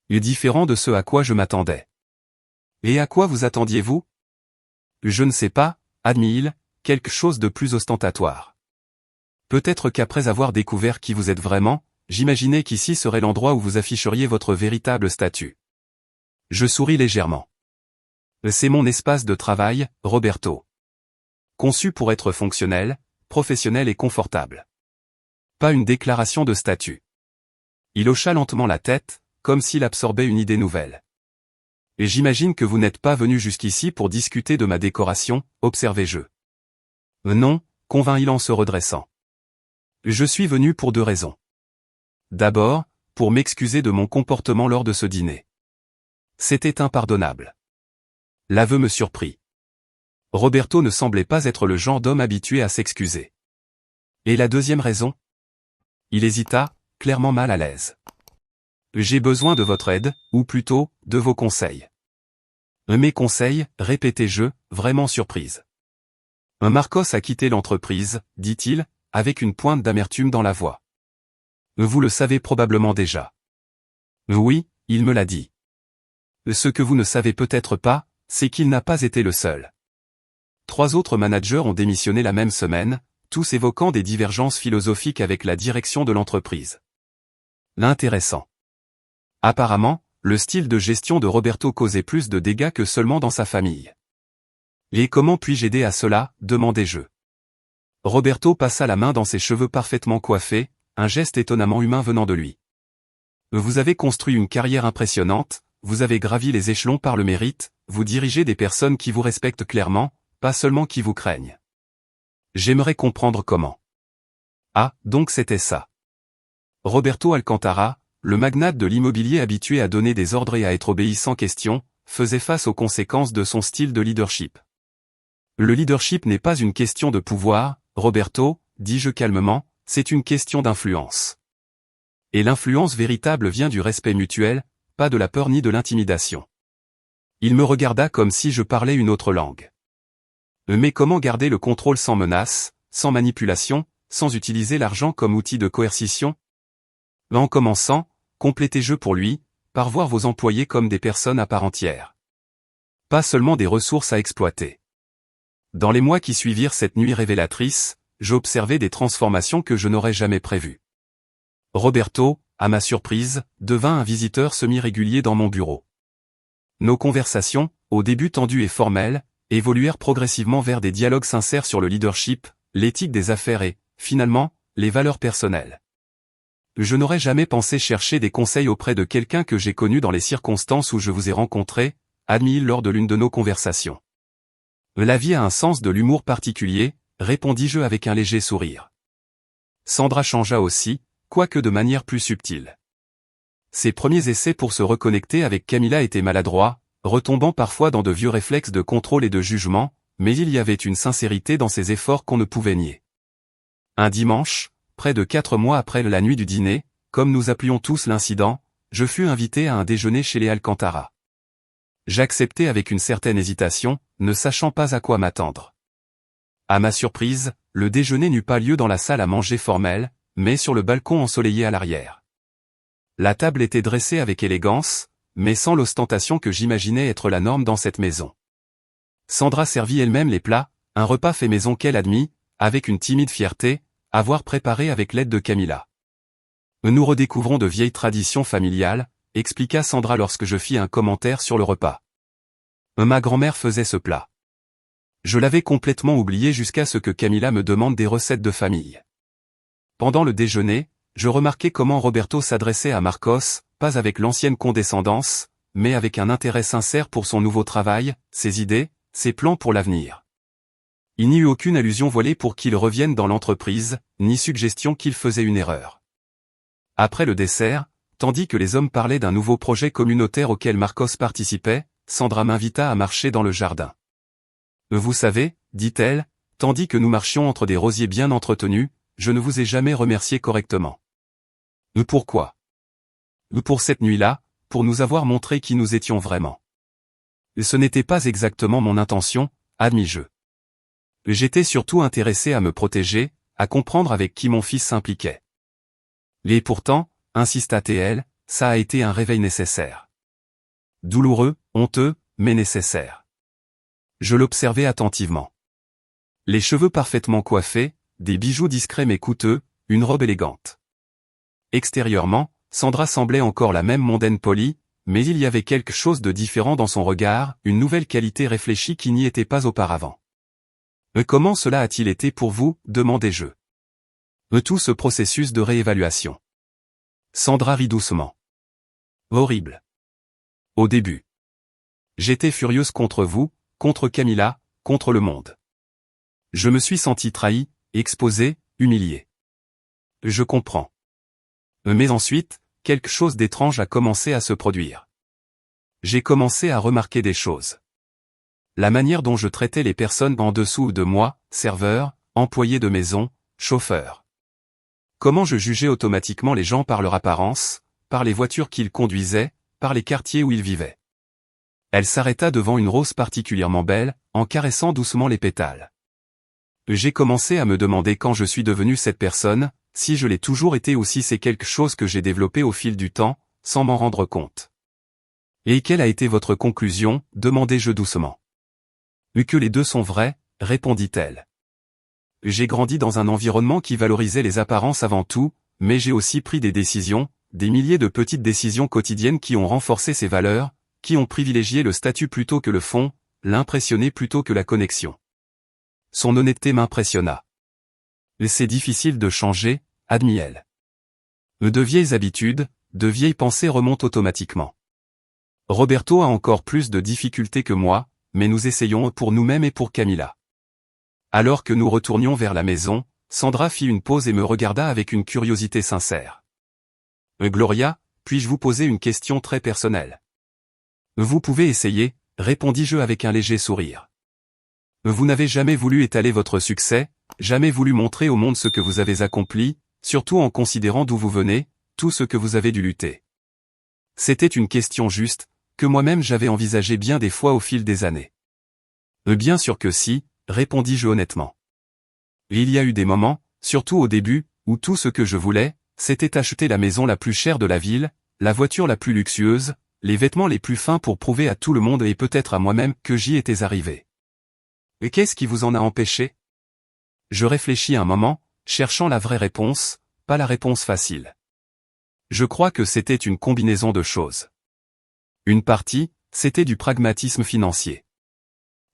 Différent de ce à quoi je m'attendais. Et à quoi vous attendiez-vous? Je ne sais pas, admit-il, quelque chose de plus ostentatoire. Peut-être qu'après avoir découvert qui vous êtes vraiment, j'imaginais qu'ici serait l'endroit où vous afficheriez votre véritable statut. Je souris légèrement. C'est mon espace de travail, Roberto. Conçu pour être fonctionnel, professionnel et confortable. Pas une déclaration de statut. Il hocha lentement la tête, comme s'il absorbait une idée nouvelle. Et j'imagine que vous n'êtes pas venu jusqu'ici pour discuter de ma décoration, observai-je. Non, convint-il en se redressant. Je suis venu pour 2 raisons. D'abord, pour m'excuser de mon comportement lors de ce dîner. C'était impardonnable. L'aveu me surprit. Roberto ne semblait pas être le genre d'homme habitué à s'excuser. Et la deuxième raison? Il hésita, clairement mal à l'aise. J'ai besoin de votre aide, ou plutôt, de vos conseils. Mes conseils, répétai-je, vraiment surprise. Marcos a quitté l'entreprise, dit-il, avec une pointe d'amertume dans la voix. Vous le savez probablement déjà. Oui, il me l'a dit. Ce que vous ne savez peut-être pas, c'est qu'il n'a pas été le seul. 3 autres managers ont démissionné la même semaine, tous évoquant des divergences philosophiques avec la direction de l'entreprise. L'intéressant. Apparemment, le style de gestion de Roberto causait plus de dégâts que seulement dans sa famille. Et comment puis-je aider à cela, demandai-je. Roberto passa la main dans ses cheveux parfaitement coiffés, un geste étonnamment humain venant de lui. Vous avez construit une carrière impressionnante, vous avez gravi les échelons par le mérite, vous dirigez des personnes qui vous respectent clairement, pas seulement qui vous craignent. J'aimerais comprendre comment. Ah, donc c'était ça. Roberto Alcantara, le magnate de l'immobilier habitué à donner des ordres et à être obéi sans question, faisait face aux conséquences de son style de leadership. Le leadership n'est pas une question de pouvoir, Roberto, dis-je calmement, c'est une question d'influence. Et l'influence véritable vient du respect mutuel, pas de la peur ni de l'intimidation. Il me regarda comme si je parlais une autre langue. Mais comment garder le contrôle sans menace, sans manipulation, sans utiliser l'argent comme outil de coercition? En commençant, complétai-je pour lui, par voir vos employés comme des personnes à part entière. Pas seulement des ressources à exploiter. Dans les mois qui suivirent cette nuit révélatrice, j'observai des transformations que je n'aurais jamais prévues. Roberto, à ma surprise, devint un visiteur semi-régulier dans mon bureau. Nos conversations, au début tendues et formelles, évoluèrent progressivement vers des dialogues sincères sur le leadership, l'éthique des affaires et, finalement, les valeurs personnelles. Je n'aurais jamais pensé chercher des conseils auprès de quelqu'un que j'ai connu dans les circonstances où je vous ai rencontré, admis lors de l'une de nos conversations. La vie a un sens de l'humour particulier, répondis-je avec un léger sourire. Sandra changea aussi, quoique de manière plus subtile. Ses premiers essais pour se reconnecter avec Camilla étaient maladroits, retombant parfois dans de vieux réflexes de contrôle et de jugement, mais il y avait une sincérité dans ses efforts qu'on ne pouvait nier. Un dimanche, près de 4 mois après la nuit du dîner, comme nous appelions tous l'incident, je fus invité à un déjeuner chez les Alcantara. J'acceptai avec une certaine hésitation, ne sachant pas à quoi m'attendre. À ma surprise, le déjeuner n'eut pas lieu dans la salle à manger formelle, mais sur le balcon ensoleillé à l'arrière. La table était dressée avec élégance, mais sans l'ostentation que j'imaginais être la norme dans cette maison. Sandra servit elle-même les plats, un repas fait maison qu'elle admit, avec une timide fierté, avoir préparé avec l'aide de Camilla. Nous redécouvrons de vieilles traditions familiales, expliqua Sandra lorsque je fis un commentaire sur le repas. Ma grand-mère faisait ce plat. Je l'avais complètement oublié jusqu'à ce que Camilla me demande des recettes de famille. Pendant le déjeuner, je remarquai comment Roberto s'adressait à Marcos, pas avec l'ancienne condescendance, mais avec un intérêt sincère pour son nouveau travail, ses idées, ses plans pour l'avenir. Il n'y eut aucune allusion voilée pour qu'il revienne dans l'entreprise, ni suggestion qu'il faisait une erreur. Après le dessert, tandis que les hommes parlaient d'un nouveau projet communautaire auquel Marcos participait, Sandra m'invita à marcher dans le jardin. Vous savez, dit-elle, tandis que nous marchions entre des rosiers bien entretenus, je ne vous ai jamais remercié correctement. Pourquoi? Pour cette nuit-là, pour nous avoir montré qui nous étions vraiment. Ce n'était pas exactement mon intention, admis-je. J'étais surtout intéressé à me protéger, à comprendre avec qui mon fils s'impliquait. Et pourtant, insista-t-elle, ça a été un réveil nécessaire. Douloureux, honteux, mais nécessaire. Je l'observais attentivement. Les cheveux parfaitement coiffés, des bijoux discrets mais coûteux, une robe élégante. Extérieurement, Sandra semblait encore la même mondaine polie, mais il y avait quelque chose de différent dans son regard, une nouvelle qualité réfléchie qui n'y était pas auparavant. Comment cela a-t-il été pour vous, demandai-je. Tout ce processus de réévaluation. Sandra rit doucement. Horrible. Au début. J'étais furieuse contre vous, contre Camilla, contre le monde. Je me suis senti trahi, exposé, humilié. Je comprends. Mais ensuite, quelque chose d'étrange a commencé à se produire. J'ai commencé à remarquer des choses. La manière dont je traitais les personnes en dessous de moi, serveurs, employés de maison, chauffeurs. Comment je jugeais automatiquement les gens par leur apparence, par les voitures qu'ils conduisaient, par les quartiers où ils vivaient. Elle s'arrêta devant une rose particulièrement belle, en caressant doucement les pétales. J'ai commencé à me demander quand je suis devenu cette personne, si je l'ai toujours été ou si c'est quelque chose que j'ai développé au fil du temps, sans m'en rendre compte. Et quelle a été votre conclusion, demandai-je doucement. Que les deux sont vrais, répondit-elle. J'ai grandi dans un environnement qui valorisait les apparences avant tout, mais j'ai aussi pris des décisions, des milliers de petites décisions quotidiennes qui ont renforcé ces valeurs, qui ont privilégié le statut plutôt que le fond, l'impressionné plutôt que la connexion. Son honnêteté m'impressionna. C'est difficile de changer, admit-elle. De vieilles habitudes, de vieilles pensées remontent automatiquement. Roberto a encore plus de difficultés que moi, mais nous essayons pour nous-mêmes et pour Camilla. Alors que nous retournions vers la maison, Sandra fit une pause et me regarda avec une curiosité sincère. Gloria, puis-je vous poser une question très personnelle? Vous pouvez essayer, répondis-je avec un léger sourire. Vous n'avez jamais voulu étaler votre succès, jamais voulu montrer au monde ce que vous avez accompli, surtout en considérant d'où vous venez, tout ce que vous avez dû lutter. C'était une question juste, que moi-même j'avais envisagée bien des fois au fil des années. Bien sûr que si, répondis-je honnêtement. Il y a eu des moments, surtout au début, où tout ce que je voulais, c'était acheter la maison la plus chère de la ville, la voiture la plus luxueuse, les vêtements les plus fins pour prouver à tout le monde et peut-être à moi-même que j'y étais arrivé. Et qu'est-ce qui vous en a empêché? Je réfléchis un moment, cherchant la vraie réponse, pas la réponse facile. Je crois que c'était une combinaison de choses. Une partie, c'était du pragmatisme financier.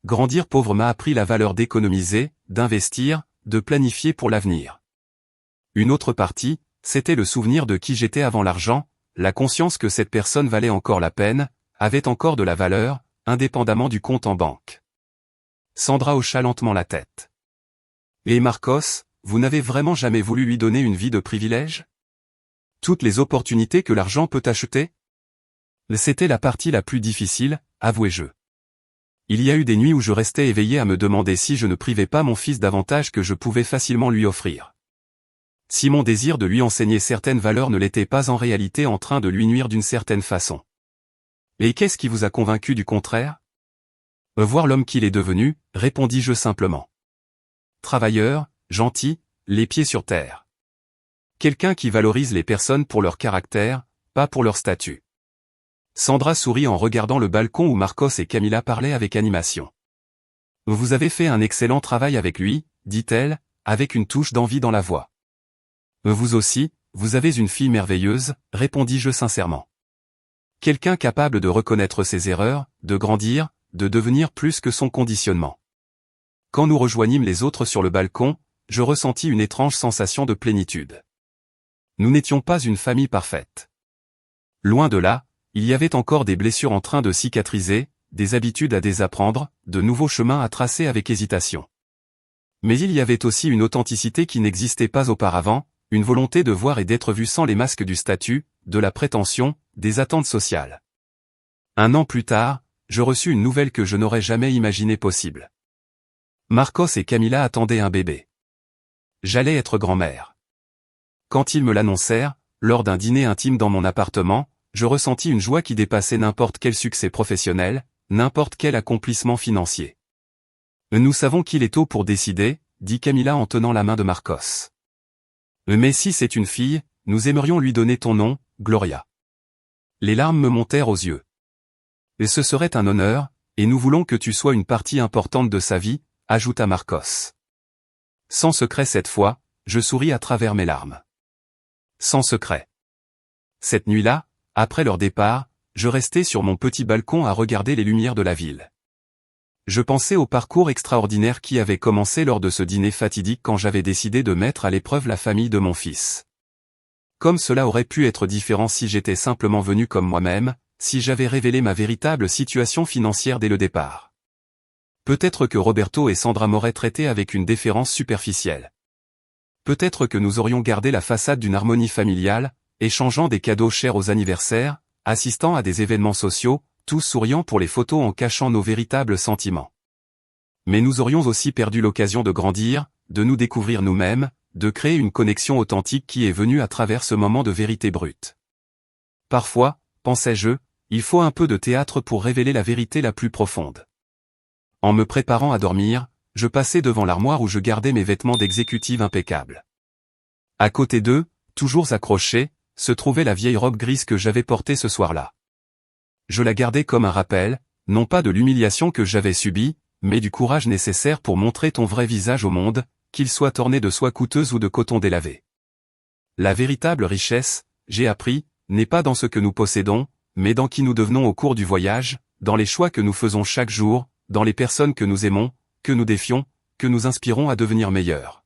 Grandir pauvre m'a appris la valeur d'économiser, d'investir, de planifier pour l'avenir. Une autre partie, c'était le souvenir de qui j'étais avant l'argent, la conscience que cette personne valait encore la peine, avait encore de la valeur, indépendamment du compte en banque. Sandra hocha lentement la tête. Et Marcos, vous n'avez vraiment jamais voulu lui donner une vie de privilège? Toutes les opportunités que l'argent peut acheter? C'était la partie la plus difficile, avouai-je. Il y a eu des nuits où je restais éveillé à me demander si je ne privais pas mon fils d'avantages que je pouvais facilement lui offrir. Si mon désir de lui enseigner certaines valeurs ne l'était pas en réalité en train de lui nuire d'une certaine façon. Et qu'est-ce qui vous a convaincu du contraire? Voir l'homme qu'il est devenu, répondis-je simplement. Travailleur, gentil, les pieds sur terre. Quelqu'un qui valorise les personnes pour leur caractère, pas pour leur statut. Sandra sourit en regardant le balcon où Marcos et Camila parlaient avec animation. Vous avez fait un excellent travail avec lui, dit-elle, avec une touche d'envie dans la voix. Vous aussi, vous avez une fille merveilleuse, répondis-je sincèrement. Quelqu'un capable de reconnaître ses erreurs, de grandir, de devenir plus que son conditionnement. Quand nous rejoignîmes les autres sur le balcon, je ressentis une étrange sensation de plénitude. Nous n'étions pas une famille parfaite. Loin de là, il y avait encore des blessures en train de cicatriser, des habitudes à désapprendre, de nouveaux chemins à tracer avec hésitation. Mais il y avait aussi une authenticité qui n'existait pas auparavant, une volonté de voir et d'être vu sans les masques du statut, de la prétention, des attentes sociales. 1 an plus tard, je reçus une nouvelle que je n'aurais jamais imaginée possible. Marcos et Camila attendaient un bébé. J'allais être grand-mère. Quand ils me l'annoncèrent, lors d'un dîner intime dans mon appartement, je ressentis une joie qui dépassait n'importe quel succès professionnel, n'importe quel accomplissement financier. Nous savons qu'il est tôt pour décider, dit Camila en tenant la main de Marcos. Mais si c'est une fille, nous aimerions lui donner ton nom, Gloria. Les larmes me montèrent aux yeux. Et ce serait un honneur, et nous voulons que tu sois une partie importante de sa vie, ajouta Marcos. Sans secret cette fois, je souris à travers mes larmes. Sans secret. Cette nuit-là, après leur départ, je restais sur mon petit balcon à regarder les lumières de la ville. Je pensais au parcours extraordinaire qui avait commencé lors de ce dîner fatidique quand j'avais décidé de mettre à l'épreuve la famille de mon fils. Comme cela aurait pu être différent si j'étais simplement venu comme moi-même, si j'avais révélé ma véritable situation financière dès le départ. Peut-être que Roberto et Sandra m'auraient traité avec une déférence superficielle. Peut-être que nous aurions gardé la façade d'une harmonie familiale, échangeant des cadeaux chers aux anniversaires, assistant à des événements sociaux, tous souriant pour les photos en cachant nos véritables sentiments. Mais nous aurions aussi perdu l'occasion de grandir, de nous découvrir nous-mêmes, de créer une connexion authentique qui est venue à travers ce moment de vérité brute. Parfois, pensais-je, il faut un peu de théâtre pour révéler la vérité la plus profonde. En me préparant à dormir, je passais devant l'armoire où je gardais mes vêtements d'exécutive impeccables. À côté d'eux, toujours accrochés, se trouvait la vieille robe grise que j'avais portée ce soir-là. Je la gardais comme un rappel, non pas de l'humiliation que j'avais subie, mais du courage nécessaire pour montrer ton vrai visage au monde, qu'il soit orné de soie coûteuse ou de coton délavé. La véritable richesse, j'ai appris, n'est pas dans ce que nous possédons, mais dans qui nous devenons au cours du voyage, dans les choix que nous faisons chaque jour, dans les personnes que nous aimons, que nous défions, que nous inspirons à devenir meilleurs.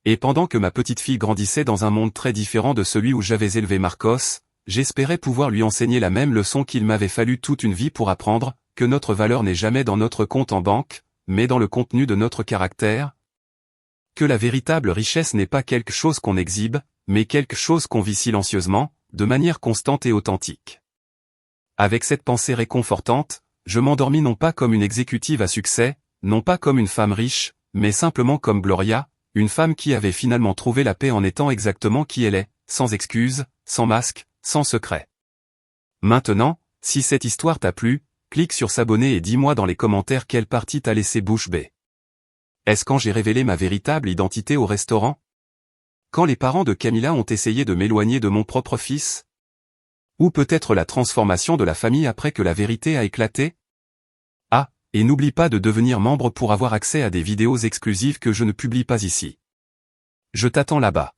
Et pendant que ma petite fille grandissait dans un monde très différent de celui où j'avais élevé Marcos, j'espérais pouvoir lui enseigner la même leçon qu'il m'avait fallu toute une vie pour apprendre, que notre valeur n'est jamais dans notre compte en banque, mais dans le contenu de notre caractère. Que la véritable richesse n'est pas quelque chose qu'on exhibe, mais quelque chose qu'on vit silencieusement, de manière constante et authentique. Avec cette pensée réconfortante, je m'endormis non pas comme une exécutive à succès, non pas comme une femme riche, mais simplement comme Gloria, une femme qui avait finalement trouvé la paix en étant exactement qui elle est, sans excuses, sans masque, sans secret. Maintenant, si cette histoire t'a plu, clique sur s'abonner et dis-moi dans les commentaires quelle partie t'a laissé bouche bée. Est-ce quand j'ai révélé ma véritable identité au restaurant? Quand les parents de Camila ont essayé de m'éloigner de mon propre fils? Ou peut-être la transformation de la famille après que la vérité a éclaté? Ah, et n'oublie pas de devenir membre pour avoir accès à des vidéos exclusives que je ne publie pas ici. Je t'attends là-bas.